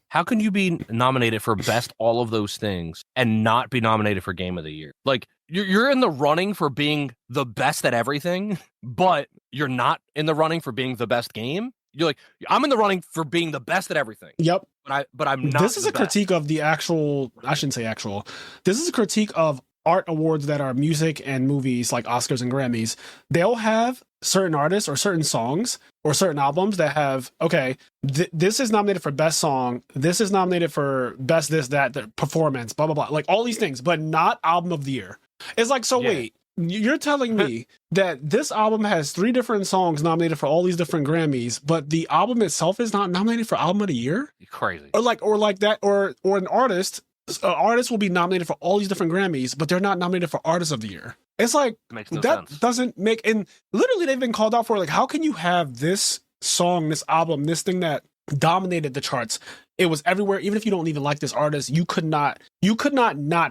How can you be nominated for best all of those things and not be nominated for Game of the Year? Like, you're in the running for being the best at everything, but you're not in the running for being the best game. You're like, I'm in the running for being the best at everything. Yep. But I'm not. This is a critique of the actual, I shouldn't say actual. This is a critique of art awards that are music and movies like Oscars and Grammys. They'll have certain artists or certain songs or certain albums that have, okay, this is nominated for best song, this is nominated for best this, that, the performance, blah, blah, blah. Like all these things, but not album of the year. It's like, so wait, you're telling me that this album has 3 different songs nominated for all these different Grammys, but the album itself is not nominated for album of the year? You're crazy. Or an artist will be nominated for all these different Grammys, but they're not nominated for Artist of the Year. It's like, Makes no that sense. doesn't make, and literally they've been called out for, like, how can you have this song, this album, this thing that dominated the charts? It was everywhere. Even if you don't even like this artist, you could not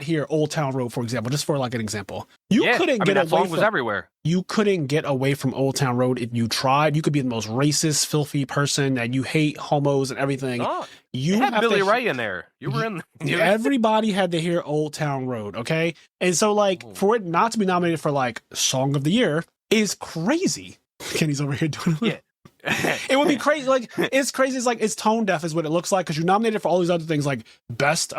hear Old Town Road, for example, just for like an example. That song was everywhere. You couldn't get away from Old Town Road if you tried. You could be the most racist, filthy person and you hate homos and everything. Oh, you had Billy Ray in there. You were in. Everybody had to hear Old Town Road, okay? And so, like, for it not to be nominated for like Song of the Year is crazy. Kenny's over here doing it. Yeah. It would be crazy. Like, it's crazy. It's like, it's tone deaf is what it looks like, because you're nominated for all these other things like best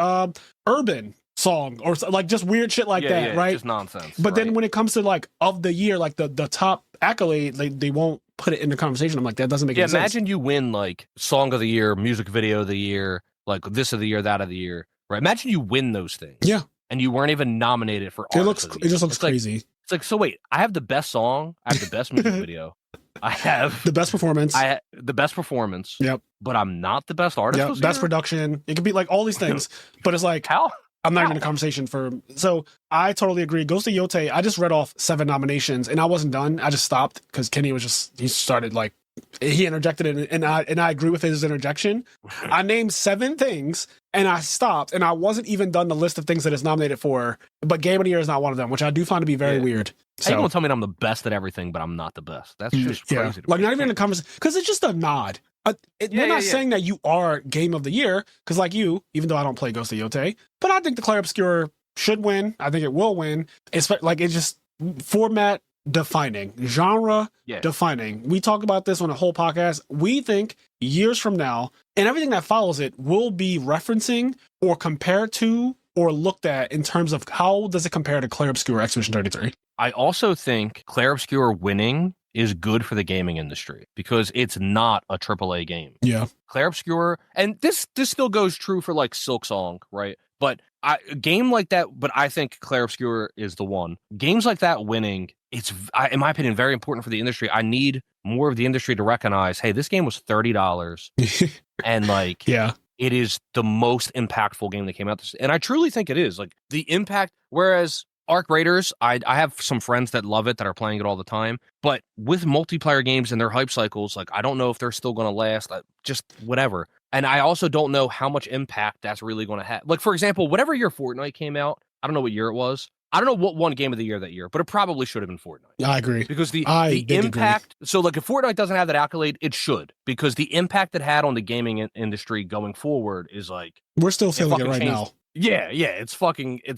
urban song or like just weird shit like that, right? Just nonsense. But then when it comes to like of the year, like the top accolade, they won't put it in the conversation. I'm like, that doesn't make any sense. Imagine you win like Song of the Year, Music Video of the Year, like this of the year, that of the year, right? Imagine you win those things. Yeah. And you weren't even nominated for it just looks crazy. It's like, so wait, I have the best song, I have the best music video, I have the best performance. The best performance. Yep. But I'm not the best artist. Yep. Best production. It could be like all these things, but it's like, how? I'm not even in a conversation for. So I totally agree. Ghost of Yotei, I just read off 7 nominations and I wasn't done. I just stopped because Kenny he started like, he interjected it, and I agree with his interjection. I named 7 things and I stopped, and I wasn't even done the list of things that it's nominated for. But Game of the Year is not one of them, which I do find to be very weird. So you won't tell me that I'm the best at everything, but I'm not the best. That's just crazy. Like not even in the conversation, because it's just a nod. We're not saying that you are Game of the Year, because like you, even though I don't play Ghost of Yotei, but I think the Clair Obscur should win. I think it will win. It's like it's just format defining, genre defining. We talked about this on a whole podcast. We think years from now and everything that follows it will be referencing or compared to or looked at in terms of how does it compare to Clair Obscur Expedition 33. I also think Clair Obscur winning is good for the gaming industry because it's not a AAA game. Yeah. Clair Obscur, and this still goes true for like Silk Song, right? But a game like that, but I think Clair Obscur is the one. Games like that winning, it's, in my opinion, very important for the industry. I need more of the industry to recognize, hey, this game was $30 and like, it is the most impactful game that came out. And I truly think it is like the impact. Whereas Arc Raiders, I have some friends that love it, that are playing it all the time. But with multiplayer games and their hype cycles, like I don't know if they're still going to last, just whatever. And I also don't know how much impact that's really going to have. Like, for example, whatever year Fortnite came out, I don't know what year it was. I don't know what won Game of the Year that year, but it probably should have been Fortnite. I agree. Because the impact, so like if Fortnite doesn't have that accolade, it should. Because the impact it had on the gaming industry going forward is like... We're still feeling it right now. Yeah, it's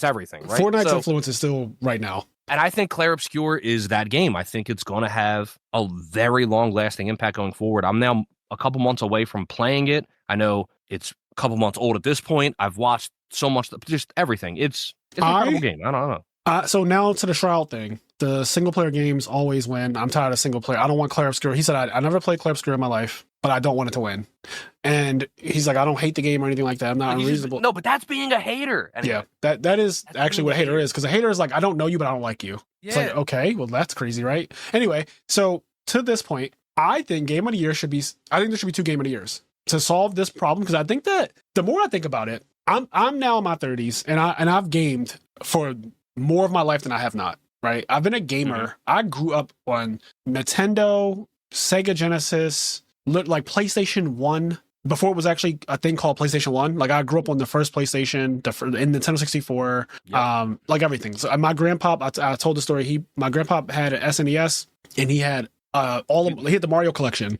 everything, right? Fortnite's influence is still right now. And I think Clair Obscur is that game. I think it's going to have a very long-lasting impact going forward. I'm now a couple months away from playing it. I know it's a couple months old at this point. I've watched so much, just everything. It's an incredible game. I don't know. So now to the Shroud thing. The single-player games always win. I'm tired of single-player. I don't want Clair Obscur. He said, I never played Clair Obscur in my life, but I don't want it to win. And he's like, I don't hate the game or anything like that. I'm not unreasonable. No, but that's being a hater. Anyway. Yeah, that is actually what a hater is. Because a hater is like, I don't know you, but I don't like you. Yeah. It's like, okay, well, that's crazy, right? Anyway, so to this point, I think Game of the Year there should be 2 Game of the Years to solve this problem. Because I think that the more I think about it, I'm now in my 30s, and I've gamed for more of my life than I have not. Right, I've been a gamer. Mm-hmm. I grew up on Nintendo, Sega Genesis, like PlayStation 1 before it was actually a thing called PlayStation 1. Like I grew up on the first PlayStation, in Nintendo 64, like everything. So my grandpa, I told the story, my grandpa had an SNES, and he had he had the Mario collection.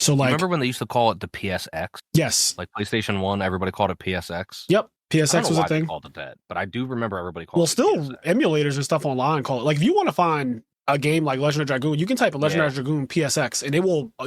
So like, remember when they used to call it the PSX? Yes. Like PlayStation 1, everybody called it PSX. Yep. PSX I don't know was why a thing. they called it that, but I do remember everybody called Well, it still PSX. emulators and stuff online call it. Like if you want to find a game like Legend of Dragoon, you can type in Legend of Dragoon PSX, and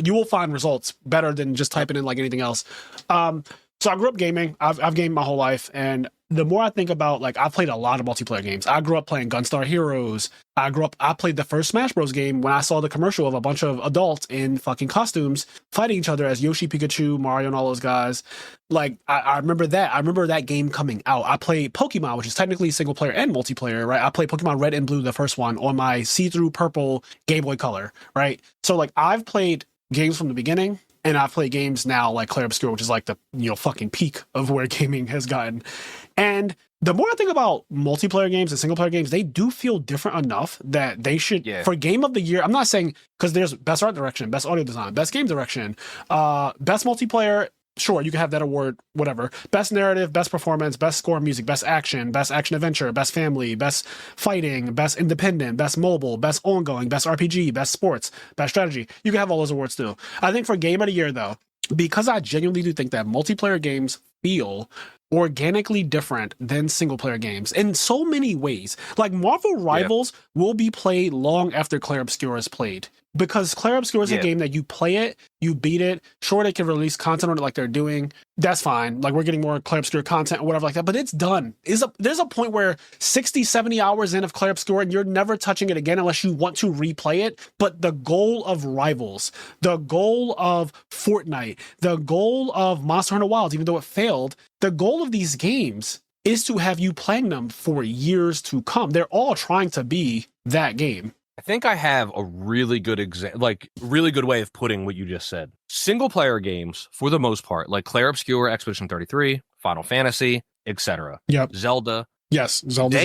you will find results better than just typing in like anything else. So I grew up gaming. I've gamed my whole life, and the more I think about, like, I played a lot of multiplayer games. I grew up playing Gunstar Heroes. I played the first Smash Bros. Game when I saw the commercial of a bunch of adults in fucking costumes fighting each other as Yoshi, Pikachu, Mario, and all those guys. Like, I remember that. I remember that game coming out. I played Pokemon, which is technically single player and multiplayer, right? I played Pokemon Red and Blue, the first one, on my see-through purple Game Boy Color, right? So, like, I've played games from the beginning, and I've played games now like Clair Obscur, which is like the fucking peak of where gaming has gotten. And the more I think about multiplayer games and single player games, they do feel different enough that they should, for game of the year, I'm not saying, because there's best art direction, best audio design, best game direction, best multiplayer. Sure, you can have that award, whatever. Best narrative, best performance, best score music, best action adventure, best family, best fighting, best independent, best mobile, best ongoing, best RPG, best sports, best strategy. You can have all those awards too. I think for game of the year, though, because I genuinely do think that multiplayer games feel organically different than single player games in so many ways. Like Marvel Rivals will be played long after Clair Obscur is played. Because Clair Obscur is a game that you play it, you beat it. Sure, they can release content on it like they're doing. That's fine. Like, we're getting more Clair Obscur content or whatever like that, but it's done. There's a point where 60, 70 hours in of Clair Obscur, and you're never touching it again unless you want to replay it. But the goal of Rivals, the goal of Fortnite, the goal of Monster Hunter Wilds, even though it failed, the goal of these games is to have you playing them for years to come. They're all trying to be that game. I think I have a really good really good way of putting what you just said. Single player games, for the most part, like Clair Obscur, Expedition 33, Final Fantasy, etc. Yep. Zelda. Yes, Zelda.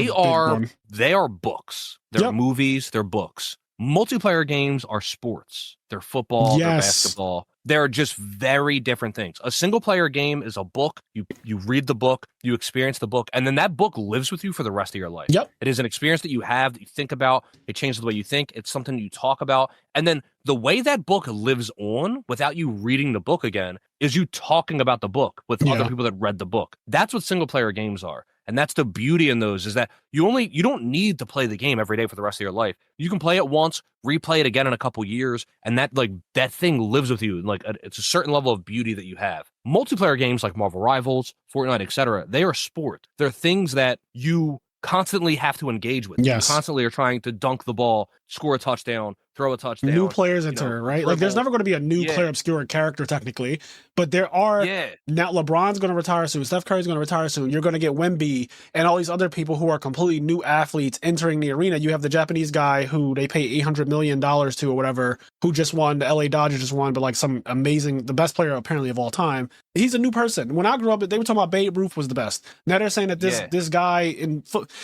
They are books. They're movies. They're books. Multiplayer games are sports. They're football. They're basketball. They're just very different things. A single player game is a book. You read the book, you experience the book, and then that book lives with you for the rest of your life. Yep. It is an experience that you have, that you think about. It changes the way you think. It's something you talk about. And then the way that book lives on without you reading the book again is you talking about the book with other people that read the book. That's what single player games are. And that's the beauty in those, is that you don't need to play the game every day for the rest of your life. You can play it once, replay it again in a couple years, and that thing lives with you. Like, it's a certain level of beauty that you have. Multiplayer games like Marvel Rivals, Fortnite, etc., they are sport. They're things that you constantly have to engage with. Yes. You constantly are trying to dunk the ball, score a touchdown, throw a touchdown. New players enter, right? Like, there's never going to be a new Clair Obscur character, technically, but there are. Now, LeBron's going to retire soon. Steph Curry's going to retire soon. You're going to get Wemby and all these other people who are completely new athletes entering the arena. You have the Japanese guy who they pay $800 million to or whatever, who just won. The LA Dodgers just won, but like the best player apparently of all time. He's a new person. When I grew up, they were talking about Babe Ruth was the best. Now they're saying that this guy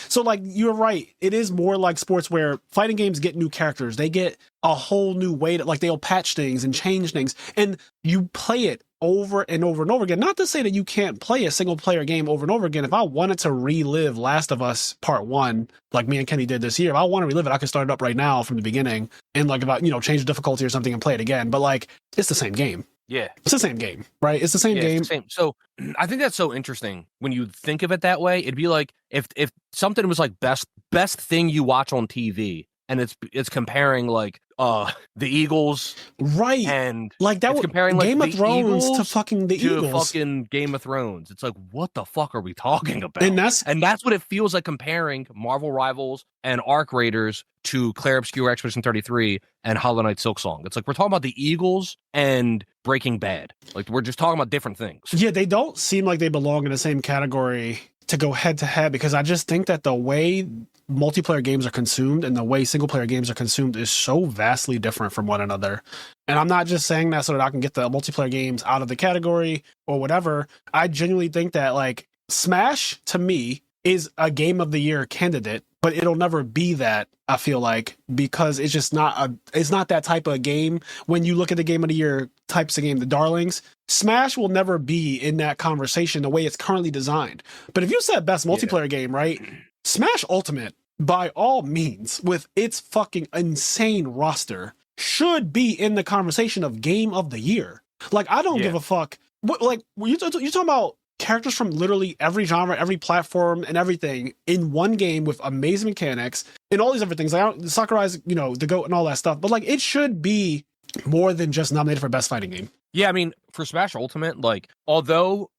so like, you're right. It is more like sports where fighting games get new characters. They get a whole new way to, like, they'll patch things and change things, and you play it over and over and over again. Not to say that you can't play a single player game over and over again. If I wanted to relive Last of Us Part 1, like me and Kenny did this year, if I want to relive it, I can start it up right now from the beginning and like about, change the difficulty or something and play it again. But like, it's the same game. Yeah. It's the same game, right? It's the same game. It's the same. So I think that's so interesting when you think of it that way. It'd be like if something was like best thing you watch on TV, and it's comparing like the Eagles, right? And like that was comparing Game like of Thrones Eagles to fucking the to Eagles. Fucking Game of Thrones. It's like, what the fuck are we talking about? And that's what it feels like comparing Marvel Rivals and Arc Raiders to Clair Obscur, Expedition 33, and Hollow Knight Silksong. It's like we're talking about the Eagles and Breaking Bad. Like, we're just talking about different things. Yeah, they don't seem like they belong in the same category to go head to head, because I just think that the way multiplayer games are consumed and the way single player games are consumed is so vastly different from one another. And I'm not just saying that so that I can get the multiplayer games out of the category or whatever. I genuinely think that, like, Smash to me is a game of the year candidate, but it'll never be that, I feel like, because it's just it's not that type of game. When you look at the game of the year types of game, the darlings, Smash will never be in that conversation the way it's currently designed. But if you said best multiplayer game, right? Smash Ultimate, by all means, with its fucking insane roster, should be in the conversation of game of the year. Like, I don't give a fuck. Like, you're talking about characters from literally every genre, every platform, and everything in one game with amazing mechanics and all these other things. Like, Sakurai's, the GOAT and all that stuff. But, like, it should be more than just nominated for best fighting game. Yeah, I mean, for Smash Ultimate, like, although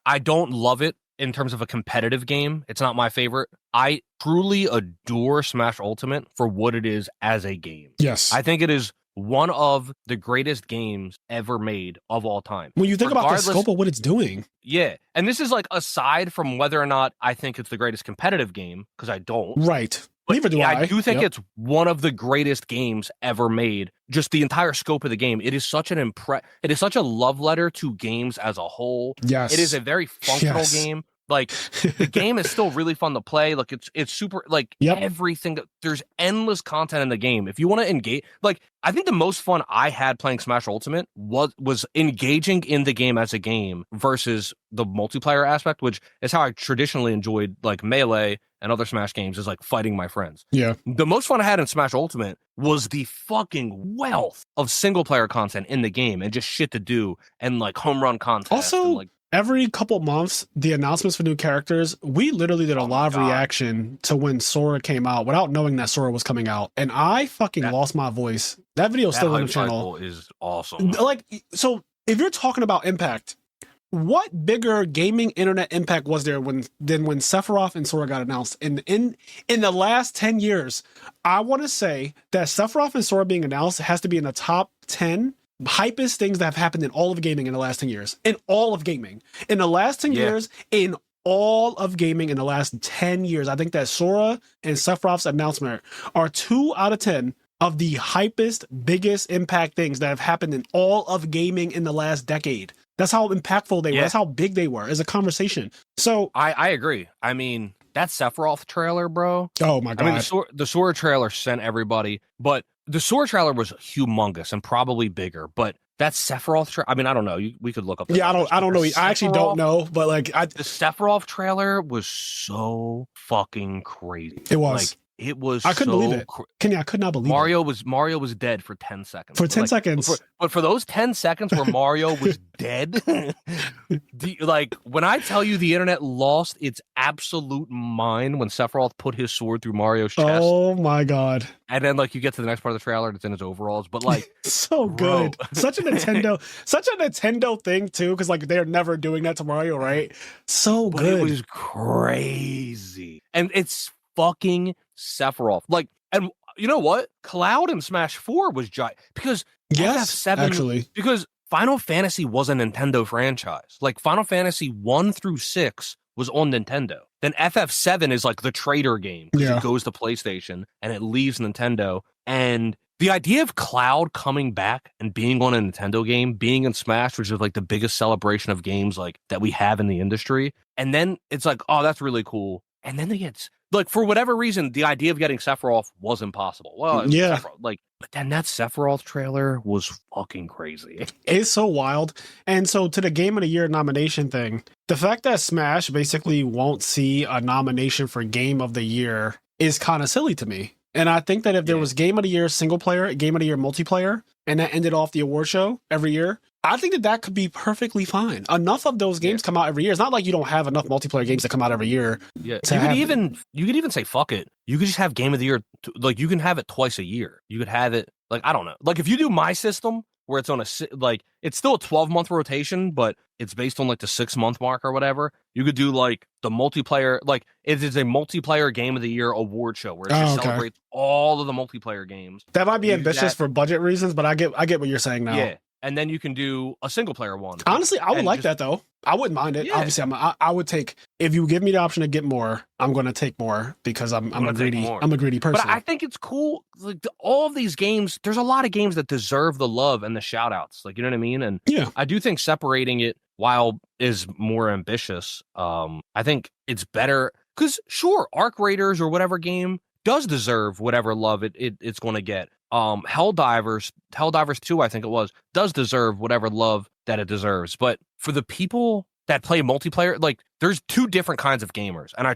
I don't love it in terms of a competitive game, it's not my favorite. I truly adore Smash Ultimate for what it is as a game. Yes. I think it is one of the greatest games ever made of all time. When you think about the scope of what it's doing. Yeah. And this is like aside from whether or not I think it's the greatest competitive game, because I don't. Right. But neither do I. I do think it's one of the greatest games ever made. Just the entire scope of the game. It is such an it is such a love letter to games as a whole. Yes. It is a very functional game. Like, the game is still really fun to play. Like, it's super, like, everything. There's endless content in the game. If you want to engage, like, I think the most fun I had playing Smash Ultimate was engaging in the game as a game versus the multiplayer aspect, which is how I traditionally enjoyed, like, Melee and other Smash games, is like fighting my friends. Yeah. The most fun I had in Smash Ultimate was the fucking wealth of single player content in the game and just shit to do and, like, home run contests. Also, and, like, every couple months, the announcements for new characters, we literally did a live reaction to when Sora came out without knowing that Sora was coming out. And I fucking lost my voice. That video is still on the channel. Is awesome. Like, so if you're talking about impact, what bigger gaming internet impact was there than when Sephiroth and Sora got announced? In the last 10 years, I want to say that Sephiroth and Sora being announced has to be in the top 10 hypest things that have happened in all of gaming in the last 10 years. In all of gaming. In the last 10 years, in all of gaming in the last 10 years, I think that Sora and Sephiroth's announcement are 2 out of 10 of the hypest, biggest impact things that have happened in all of gaming in the last decade. That's how impactful they were. That's how big they were as a conversation. So I agree. I mean, that Sephiroth trailer, bro. Oh my God. I mean, the Sora trailer sent everybody, but the Sora trailer was humongous and probably bigger, but that Sephiroth trailer, I mean, I don't know. We could look up. Yeah, I don't know. I actually don't know, but like the Sephiroth trailer was so fucking crazy. It was. Like, it was. I couldn't believe it. I could not believe it. Mario was dead for 10 seconds. For 10 seconds. But for those 10 seconds where Mario was dead, like, when I tell you the internet lost its absolute mind when Sephiroth put his sword through Mario's chest. Oh my God. And then, like, you get to the next part of the trailer and it's in his overalls. But, like, so good. Such a Nintendo thing too, because like they're never doing that to Mario, right? So but good. It was crazy. And it's fucking Sephiroth. Like, and you know what? Cloud in Smash 4 was giant because FF7 actually, because Final Fantasy was a Nintendo franchise. Like, Final Fantasy 1 through 6 was on Nintendo. Then FF7 is like the trader game. It goes to PlayStation and it leaves Nintendo. And the idea of Cloud coming back and being on a Nintendo game, being in Smash, which is like the biggest celebration of games like that we have in the industry. And then it's like, oh, that's really cool. And then they get, like, for whatever reason, the idea of getting Sephiroth was impossible. Well, but then that Sephiroth trailer was fucking crazy. It's so wild. And so to the Game of the Year nomination thing, the fact that Smash basically won't see a nomination for Game of the Year is kind of silly to me. And I think that if there was Game of the Year single player, Game of the Year multiplayer, and that ended off the award show every year, I think that could be perfectly fine. Enough of those games come out every year. It's not like you don't have enough multiplayer games that come out every year. Yeah, you could even say fuck it. You could just have Game of the Year. Like, you can have it twice a year. You could have it, like, I don't know. Like, if you do my system where it's on it's still a 12-month rotation, but it's based on like the 6-month mark or whatever. You could do like the multiplayer, like it is a multiplayer Game of the Year award show where it just celebrates all of the multiplayer games. That might be ambitious for budget reasons, but I get what you're saying now. Yeah. And then you can do a single player one. Honestly, I would like that though. I wouldn't mind it. Yeah. Obviously, I would take, if you give me the option to get more, I'm going to take more because I'm a greedy person. But I think it's cool. Like, all of these games, there's a lot of games that deserve the love and the shout outs. Like, you know what I mean? And I do think separating it while is more ambitious, I think it's better because sure, Arc Raiders or whatever game does deserve whatever love it's going to get. Helldivers 2, I think it was, does deserve whatever love that it deserves. But for the people that play multiplayer, like there's two different kinds of gamers, and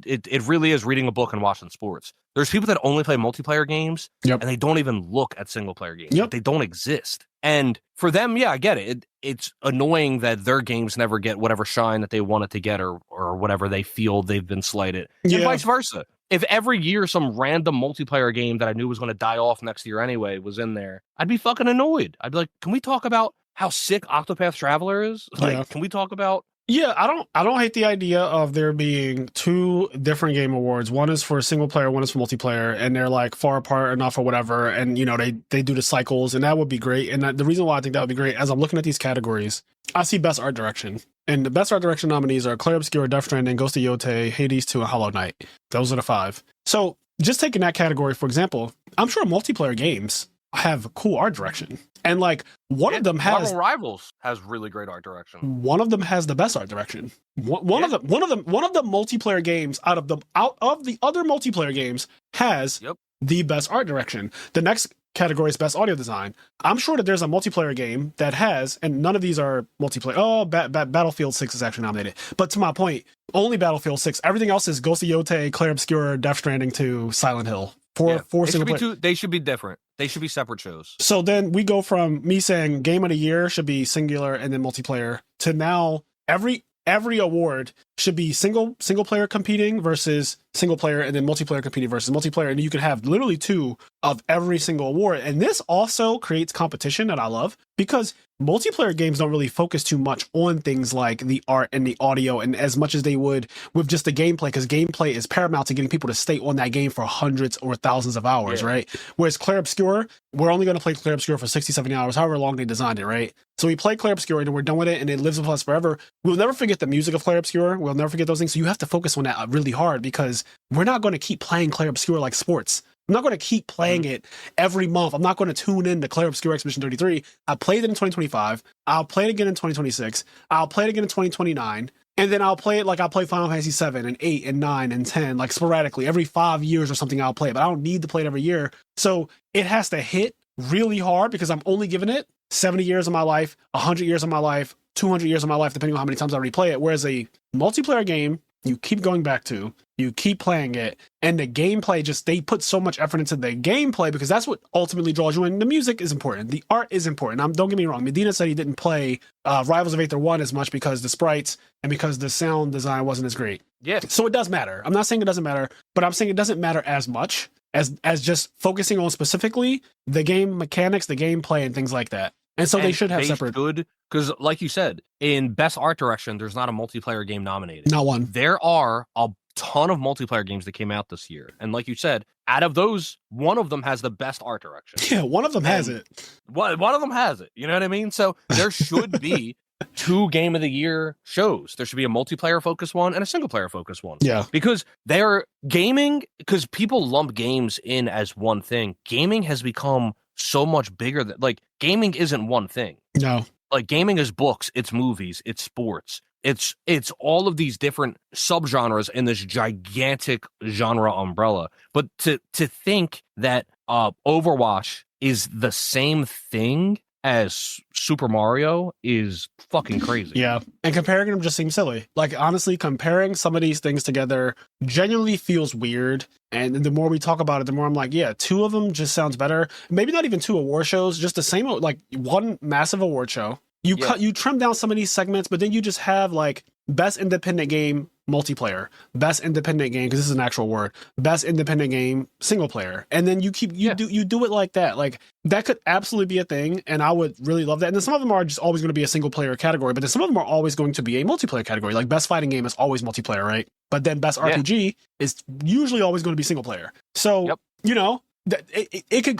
it really is reading a book and watching sports. There's people that only play multiplayer games, and they don't even look at single player games. They don't exist. And for them, yeah, I get it. It's annoying that their games never get whatever shine that they wanted to get, or whatever they feel they've been slighted, and vice versa. If every year some random multiplayer game that I knew was going to die off next year anyway was in there, I'd be fucking annoyed. I'd be like, can we talk about how sick Octopath Traveler is? Like, can we talk about... Yeah, I don't hate the idea of there being two different game awards. One is for single player, one is for multiplayer, and they're like far apart enough or whatever. And, you know, they do the cycles, and that would be great. And the reason why I think that would be great, as I'm looking at these categories, I see best art direction. And the best art direction nominees are Clair Obscur, Death Stranding, Ghost of Yotei, Hades 2, and Hollow Knight. Those are the 5. So just taking that category, for example, I'm sure multiplayer games have cool art direction. And like one of them has Marvel Rivals has really great art direction. One of them has the best art direction. One of the multiplayer games out of the other multiplayer games has the best art direction. The next category is best audio design. I'm sure that there's a multiplayer game that has, and none of these are multiplayer. Oh, Battlefield 6 is actually nominated. But to my point, only Battlefield 6. Everything else is Ghost of Yotei, Clair Obscur, Death Stranding 2, Silent Hill. Four single player. They should be different. They should be separate shows. So then we go from me saying game of the year should be singular and then multiplayer to now every award should be single player competing versus single player, and then multiplayer competing versus multiplayer. And you can have literally 2 of every single award. And this also creates competition that I love, because multiplayer games don't really focus too much on things like the art and the audio, and as much as they would with just the gameplay, because gameplay is paramount to getting people to stay on that game for hundreds or thousands of hours, right? Whereas Clair Obscur, we're only going to play Clair Obscur for 60, 70 hours, however long they designed it, right? So we play Clair Obscur and we're done with it, and it lives with us forever. We'll never forget the music of Clair Obscur. We'll never forget those things. So you have to focus on that really hard, because we're not going to keep playing Clair Obscur like sports. I'm not going to keep playing it every month. I'm not going to tune in to Clair Obscur Expedition 33. I played it in 2025. I'll play it again in 2026. I'll play it again in 2029. And then I'll play it like I'll play Final Fantasy 7 and 8 and 9 and 10, like sporadically. Every 5 years or something I'll play it, but I don't need to play it every year. So it has to hit really hard, because I'm only giving it 70 years of my life, 100 years of my life, 200 years of my life, depending on how many times I replay it. Whereas a multiplayer game, you keep going back to, you keep playing it, and the gameplay, they put so much effort into the gameplay, because that's what ultimately draws you in. The music is important. The art is important. Don't get me wrong. Medina said he didn't play Rivals of Aether 1 as much because the sprites and because the sound design wasn't as great. Yeah. So it does matter. I'm not saying it doesn't matter, but I'm saying it doesn't matter as much as just focusing on specifically the game mechanics, the gameplay, and things like that. And so they should have separate. Because like you said, in best art direction, there's not a multiplayer game nominated. Not one. There are a ton of multiplayer games that came out this year. And like you said, out of those, one of them has the best art direction. Yeah, one of them has it. One of them has it. You know what I mean? So there should be 2 game of the year shows. There should be a multiplayer focused one and a single player focused one. Yeah. Because they're gaming, because people lump games in as one thing. Gaming has become so much bigger than, like, gaming isn't one thing. No. Like, gaming is books, it's movies, it's sports. It's all of these different subgenres in this gigantic genre umbrella. But to think that Overwatch is the same thing as Super Mario is fucking crazy. Yeah. And comparing them just seems silly. Like, honestly, comparing some of these things together genuinely feels weird. And the more we talk about it, the more I'm like, yeah, 2 of them just sounds better. Maybe not even 2 award shows, just the same, like one massive award show. You trim down some of these segments, but then you just have like best independent game multiplayer, best independent game, because this is an actual word, best independent game single player, and then you do it like that. Like, that could absolutely be a thing, and I would really love that. And then some of them are just always going to be a single player category, but then some of them are always going to be a multiplayer category. Like best fighting game is always multiplayer, right? But then best RPG is usually always going to be single player. So you know, it could.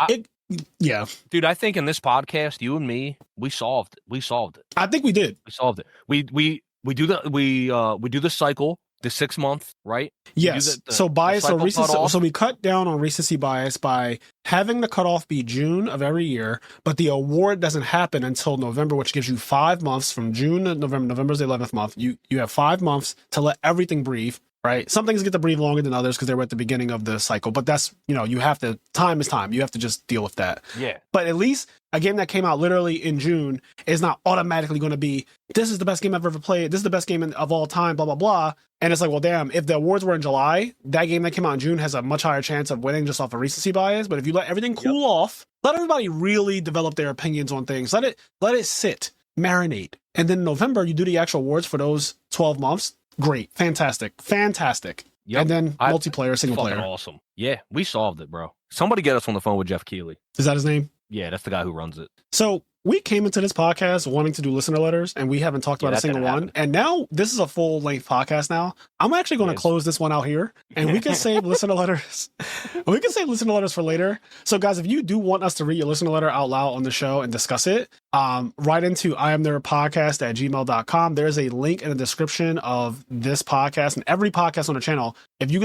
Yeah, dude, I think in this podcast, you and me, we solved it. I think we did. We solved it. We do the cycle the 6 month, right? Yes. So recency. So we cut down on recency bias by having the cutoff be June of every year, but the award doesn't happen until November, which gives you 5 months from June to November. November's the 11th month. You have 5 months to let everything breathe. Right. Some things get to breathe longer than others because they were at the beginning of the cycle. But that's, you have to, time is time. You have to just deal with that. Yeah. But at least a game that came out literally in June is not automatically going to be, this is the best game I've ever played. This is the best game of all time, blah, blah, blah. And it's like, well, damn, if the awards were in July, that game that came out in June has a much higher chance of winning just off of recency bias. But if you let everything cool off, let everybody really develop their opinions on things. Let it sit, marinate. And then in November, you do the actual awards for those 12 months. Great. Fantastic. Yep. And then multiplayer, single player. Awesome. Yeah, we solved it, bro. Somebody get us on the phone with Jeff Keighley. Is that his name? Yeah, that's the guy who runs it. So we came into this podcast wanting to do listener letters, and we haven't talked about a single one. And now this is a full-length podcast now. I'm actually going to close this one out here, and we can save listener letters. We can save listener letters for later. So, guys, if you do want us to read your listener letter out loud on the show and discuss it, write into imnerdpodcast@gmail.com. There's a link in the description of this podcast and every podcast on the channel. If you're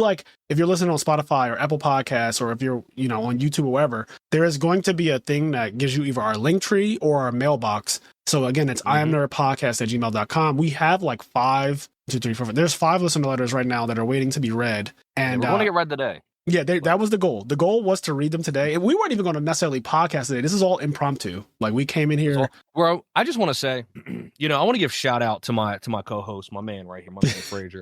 listening on Spotify or Apple Podcasts, or if you're, on YouTube or wherever, there is going to be a thing that gives you either our link tree or our mailbox. So again, it's imnerdpodcast@gmail.com. We have like 5, 2, 3, 4, 5. There's 5 listener letters right now that are waiting to be read. And we're going to get read today. Yeah, that was the goal. The goal was to read them today. We weren't even going to necessarily podcast today. This is all impromptu. Like, we came in here. So, bro, I just want to say, I want to give shout out to my co-host, my man right here, my man Frazier.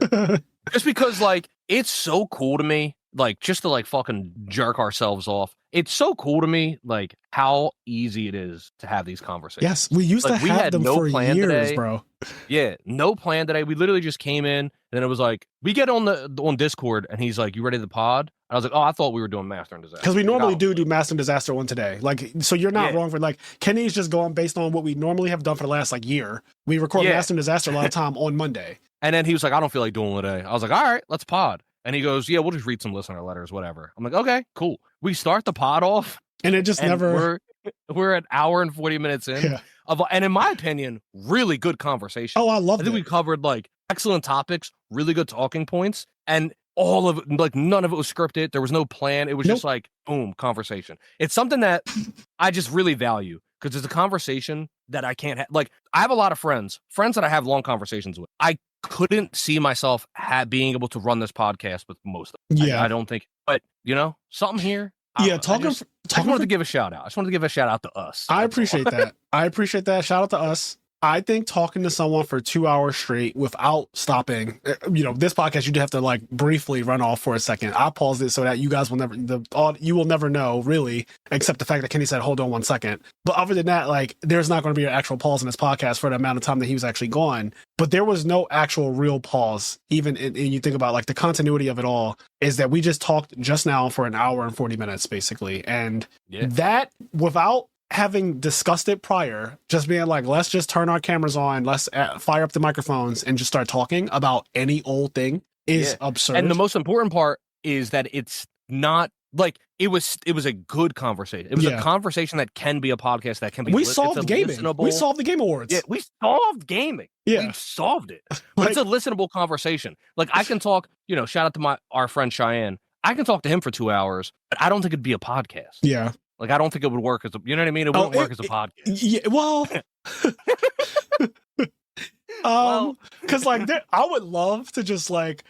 Just because, like, it's so cool to me, like, just to, like, fucking jerk ourselves off. It's so cool to me, like, how easy it is to have these conversations. Yes, we used to have them for years, today, bro. Yeah, no plan today. We literally just came in, and it was like, we get on Discord, and he's like, you ready to pod? And I was like, oh, I thought we were doing Master and Disaster. Because we normally do Master and Disaster one today. Like, so you're not wrong for, like, Kenny's just going based on what we normally have done for the last, like, year. We record Master and Disaster a lot of time on Monday. And then he was like, I don't feel like doing it today. I was like, all right, let's pod. And he goes, yeah, we'll just read some listener letters, whatever. I'm like, okay, cool. We start the pod off. And it just never... We're an hour and 40 minutes in. Yeah. And in my opinion, really good conversation. Oh, I love it. I think we covered, like, excellent topics, really good talking points. And all of it, like, none of it was scripted. There was no plan. It was just like, boom, conversation. It's something that I just really value, because it's a conversation that I can't have. Like, I have a lot of friends that I have long conversations with. I couldn't see myself being able to run this podcast with most of them. Yeah. I don't think, but, something here. Yeah, I just wanted to give a shout out. I just wanted to give a shout out to us. I appreciate that. I appreciate that. Shout out to us. I think talking to someone for 2 hours straight without stopping, this podcast, you'd have to, like, briefly run off for a second. I paused it so that you guys will never know, really, except the fact that Kenny said, hold on 1 second. But other than that, like, there's not going to be an actual pause in this podcast for the amount of time that he was actually gone. But there was no actual real pause. Even and you think about, like, the continuity of it all is that we just talked just now for an hour and 40 minutes, basically. And that, without having discussed it prior, just being like, let's just turn our cameras on, let's fire up the microphones and just start talking about any old thing is absurd. And the most important part is that it's not like it was a good conversation. It was a conversation that can be a podcast, that can be. We solved gaming. We solved the Game Awards. Yeah, we solved gaming. Yeah, we solved it. But it's a listenable conversation. Like, I can talk. Shout out to our friend Cheyenne. I can talk to him for 2 hours, but I don't think it'd be a podcast. Yeah. Like, I don't think it would work as a, you know what I mean? It wouldn't work as a podcast. Yeah, well, because, like, I would love to just, like,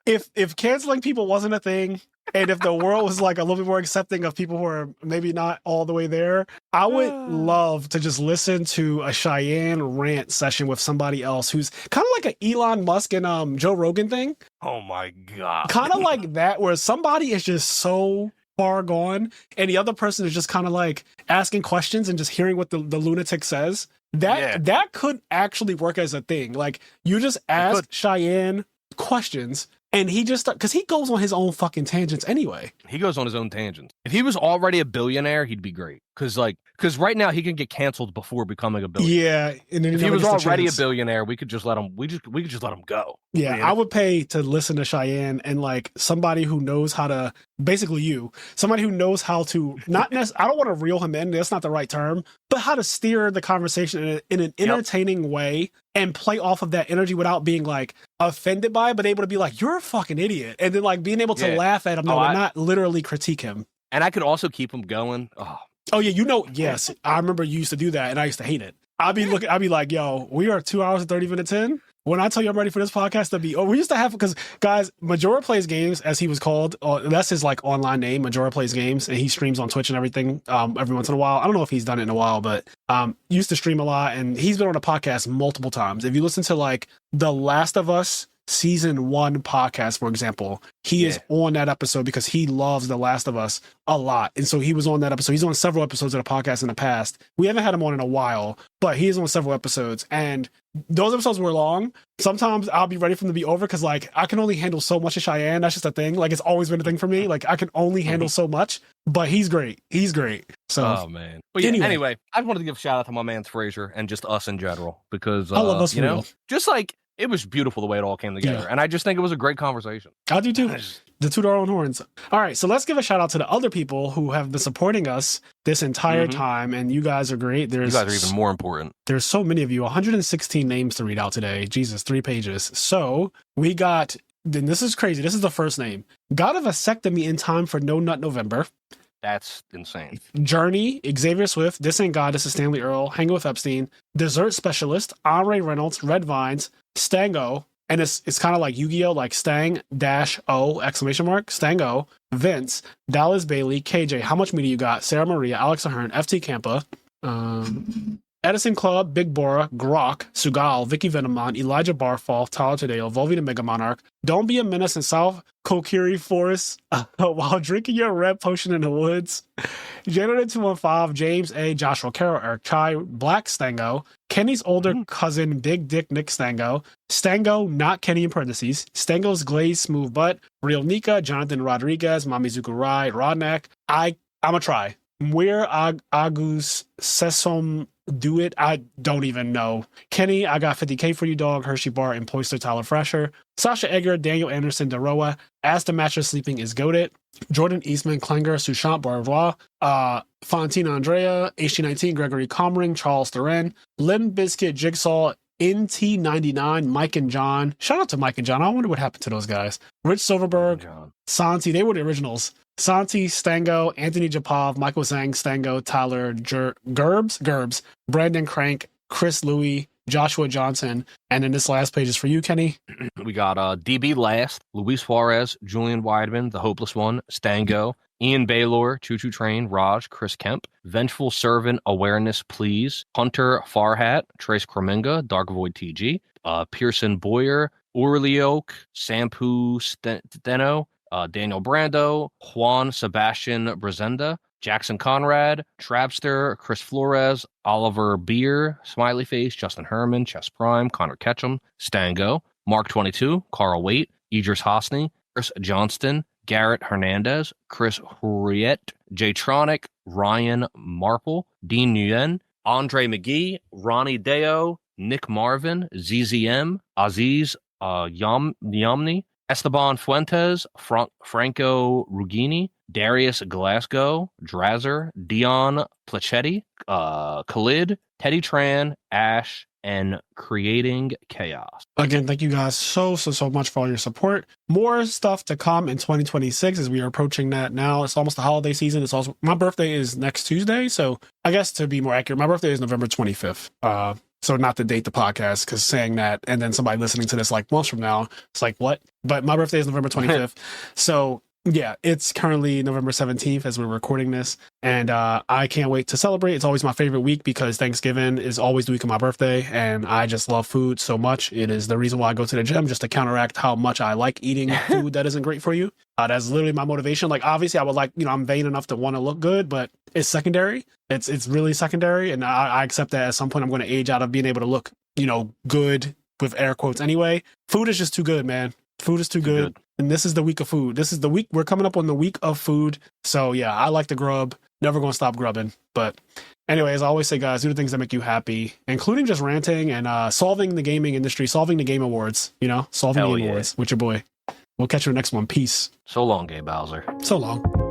if canceling people wasn't a thing, and if the world was, like, a little bit more accepting of people who are maybe not all the way there, I would love to just listen to a Cheyenne rant session with somebody else who's kind of like an Elon Musk and Joe Rogan thing. Oh my God. Kind of like that, where somebody is just so far gone and the other person is just kind of like asking questions and just hearing what the lunatic says. That could actually work as a thing. Like, you just ask Cheyenne questions and he just, because he goes on his own fucking tangents anyway. He goes on his own tangents. If he was already a billionaire, he'd be great, Because right now he can get canceled before becoming a billionaire. Yeah, and then If he was never gets the already a chance. billionaire, we could just let him. We could just let him go. Yeah, You I know? would pay to listen to Cheyenne and like somebody who knows how to, basically somebody who knows how to not necessarily, I don't want to reel him in, that's not the right term, but how to steer the conversation in an entertaining way and play off of that energy without being like offended by it, but able to be like, you're a fucking idiot. And then like being able to laugh at him, but not literally critique him. And I could also keep him going. Oh yeah, yes. I remember you used to do that and I used to hate it. I'd be like, yo, we are 2 hours and 30 minutes in. When I tell you I'm ready for this podcast to be, we used to have, because guys, Majora Plays Games, as he was called, that's his like online name, Majora Plays Games, and he streams on Twitch and everything every once in a while. I don't know if he's done it in a while, but used to stream a lot, and he's been on a podcast multiple times. If you listen to like The Last of Us Season 1 podcast, for example, he is on that episode because he loves The Last of Us a lot. And so he was on that episode. He's on several episodes of the podcast in the past. We haven't had him on in a while, but he is on several episodes. And those episodes were long. Sometimes I'll be ready for them to be over because like I can only handle so much of Cheyenne. That's just a thing. Like it's always been a thing for me. Like I can only handle so much, but he's great. He's great. So, oh man. But yeah, anyway, I wanted to give a shout out to my man's Frazier and just us in general because I love us, you know, just like it was beautiful the way it all came together. And I just think it was a great conversation. I do too. The toot our own horns. All right, so let's give a shout out to the other people who have been supporting us this entire time, and you guys are great. You guys are even more important. There's so many of you, 116 names to read out today. Jesus, 3 pages. So we got, then this is crazy. This is the first name. Got a vasectomy in time for No Nut November. That's insane. Journey, Xavier Swift, This Ain't God, This is Stanley Earl, Hanging with Epstein, Dessert Specialist, Andre Reynolds, Red Vines, Stango, and it's kind of like Yu-Gi-Oh, like Stang-O, exclamation mark, Stango, Vince, Dallas Bailey, KJ, How Much Media You Got, Sarah Maria, Alex Ahern, FT Campa, Edison Club, Big Bora, Grok, Sugal, Vicky Venomon, Elijah Barfall, Tyler Tadeo, Volvi the Mega Monarch, Don't Be a Menace in South Kokiri Forest while drinking your red potion in the woods, Janitor 215, James A, Joshua Carroll, Eric Chai, Black Stango, Kenny's older cousin, Big Dick Nick Stango, Stango, not Kenny in parentheses, Stango's Glazed Smooth Butt, Real Nika, Jonathan Rodriguez, Mamizuku Rai, Rodnak, I'ma try. Where Agus Sesom Do It, I don't even know. Kenny, I got 50K for you, dog. Hershey Bar and Poister, Tyler Fresher. Sasha Egger, Daniel Anderson, Daroa. As the Mattress Sleeping is Goated. Jordan Eastman, Klenger, Sushant Barvois. Fontina Andrea, HT19, Gregory Comring, Charles Duran. Lim Biscuit, Jigsaw, NT99, Mike and John. Shout out to Mike and John. I wonder what happened to those guys. Rich Silverberg, Santi, they were the originals. Santi, Stango, Anthony Japov, Michael Zhang, Stango, Tyler Gerbs, Brandon Crank, Chris Louie, Joshua Johnson, and then this last page is for you, Kenny. We got DB Last, Luis Suarez, Julian Weidman, The Hopeless One, Stango, Ian Baylor, Choo Choo Train, Raj, Chris Kemp, Vengeful Servant, Awareness Please, Hunter Farhat, Trace Kremenga, Dark Void TG, Pearson Boyer, Urlioke, Sampu Steno, Daniel Brando, Juan Sebastian Brazenda, Jackson Conrad, Trabster, Chris Flores, Oliver Beer, Smiley Face, Justin Herman, Chess Prime, Connor Ketchum, Stango, Mark 22, Carl Waite, Idris Hosni, Chris Johnston, Garrett Hernandez, Chris Hurriet, Jaytronic, Ryan Marple, Dean Nguyen, Andre McGee, Ronnie Deo, Nick Marvin, ZZM, Aziz Yamni, Esteban Fuentes, Franco Rugini, Darius Glasgow, Drazzer, Dion Placetti, Khalid, Teddy Tran, Ash, and Creating Chaos. Again, thank you guys so much for all your support. More stuff to come in 2026 as we are approaching that now. It's almost the holiday season. It's also, my birthday is next Tuesday. So I guess to be more accurate, my birthday is November 25th. So not to date the podcast, because saying that and then somebody listening to this like months from now, it's like, what? But my birthday is November 25th. So yeah, it's currently November 17th as we're recording this. And I can't wait to celebrate. It's always my favorite week because Thanksgiving is always the week of my birthday. And I just love food so much. It is the reason why I go to the gym, just to counteract how much I like eating food that isn't great for you. That's literally my motivation. Like, obviously I would like, I'm vain enough to want to look good, but it's secondary. It's really secondary. And I accept that at some point I'm going to age out of being able to look, good with air quotes anyway. Food is just too good, man. Food is too good. And this is the week of food. This is the week. We're coming up on the week of food. So yeah, I like the grub. never going to stop grubbing. But anyways, I always say, guys, do the things that make you happy, including just ranting and solving the gaming industry, solving the game awards, solving Hell the game yeah. awards with your boy. We'll catch you in the next one. Peace. So long, Gay Bowser. So long.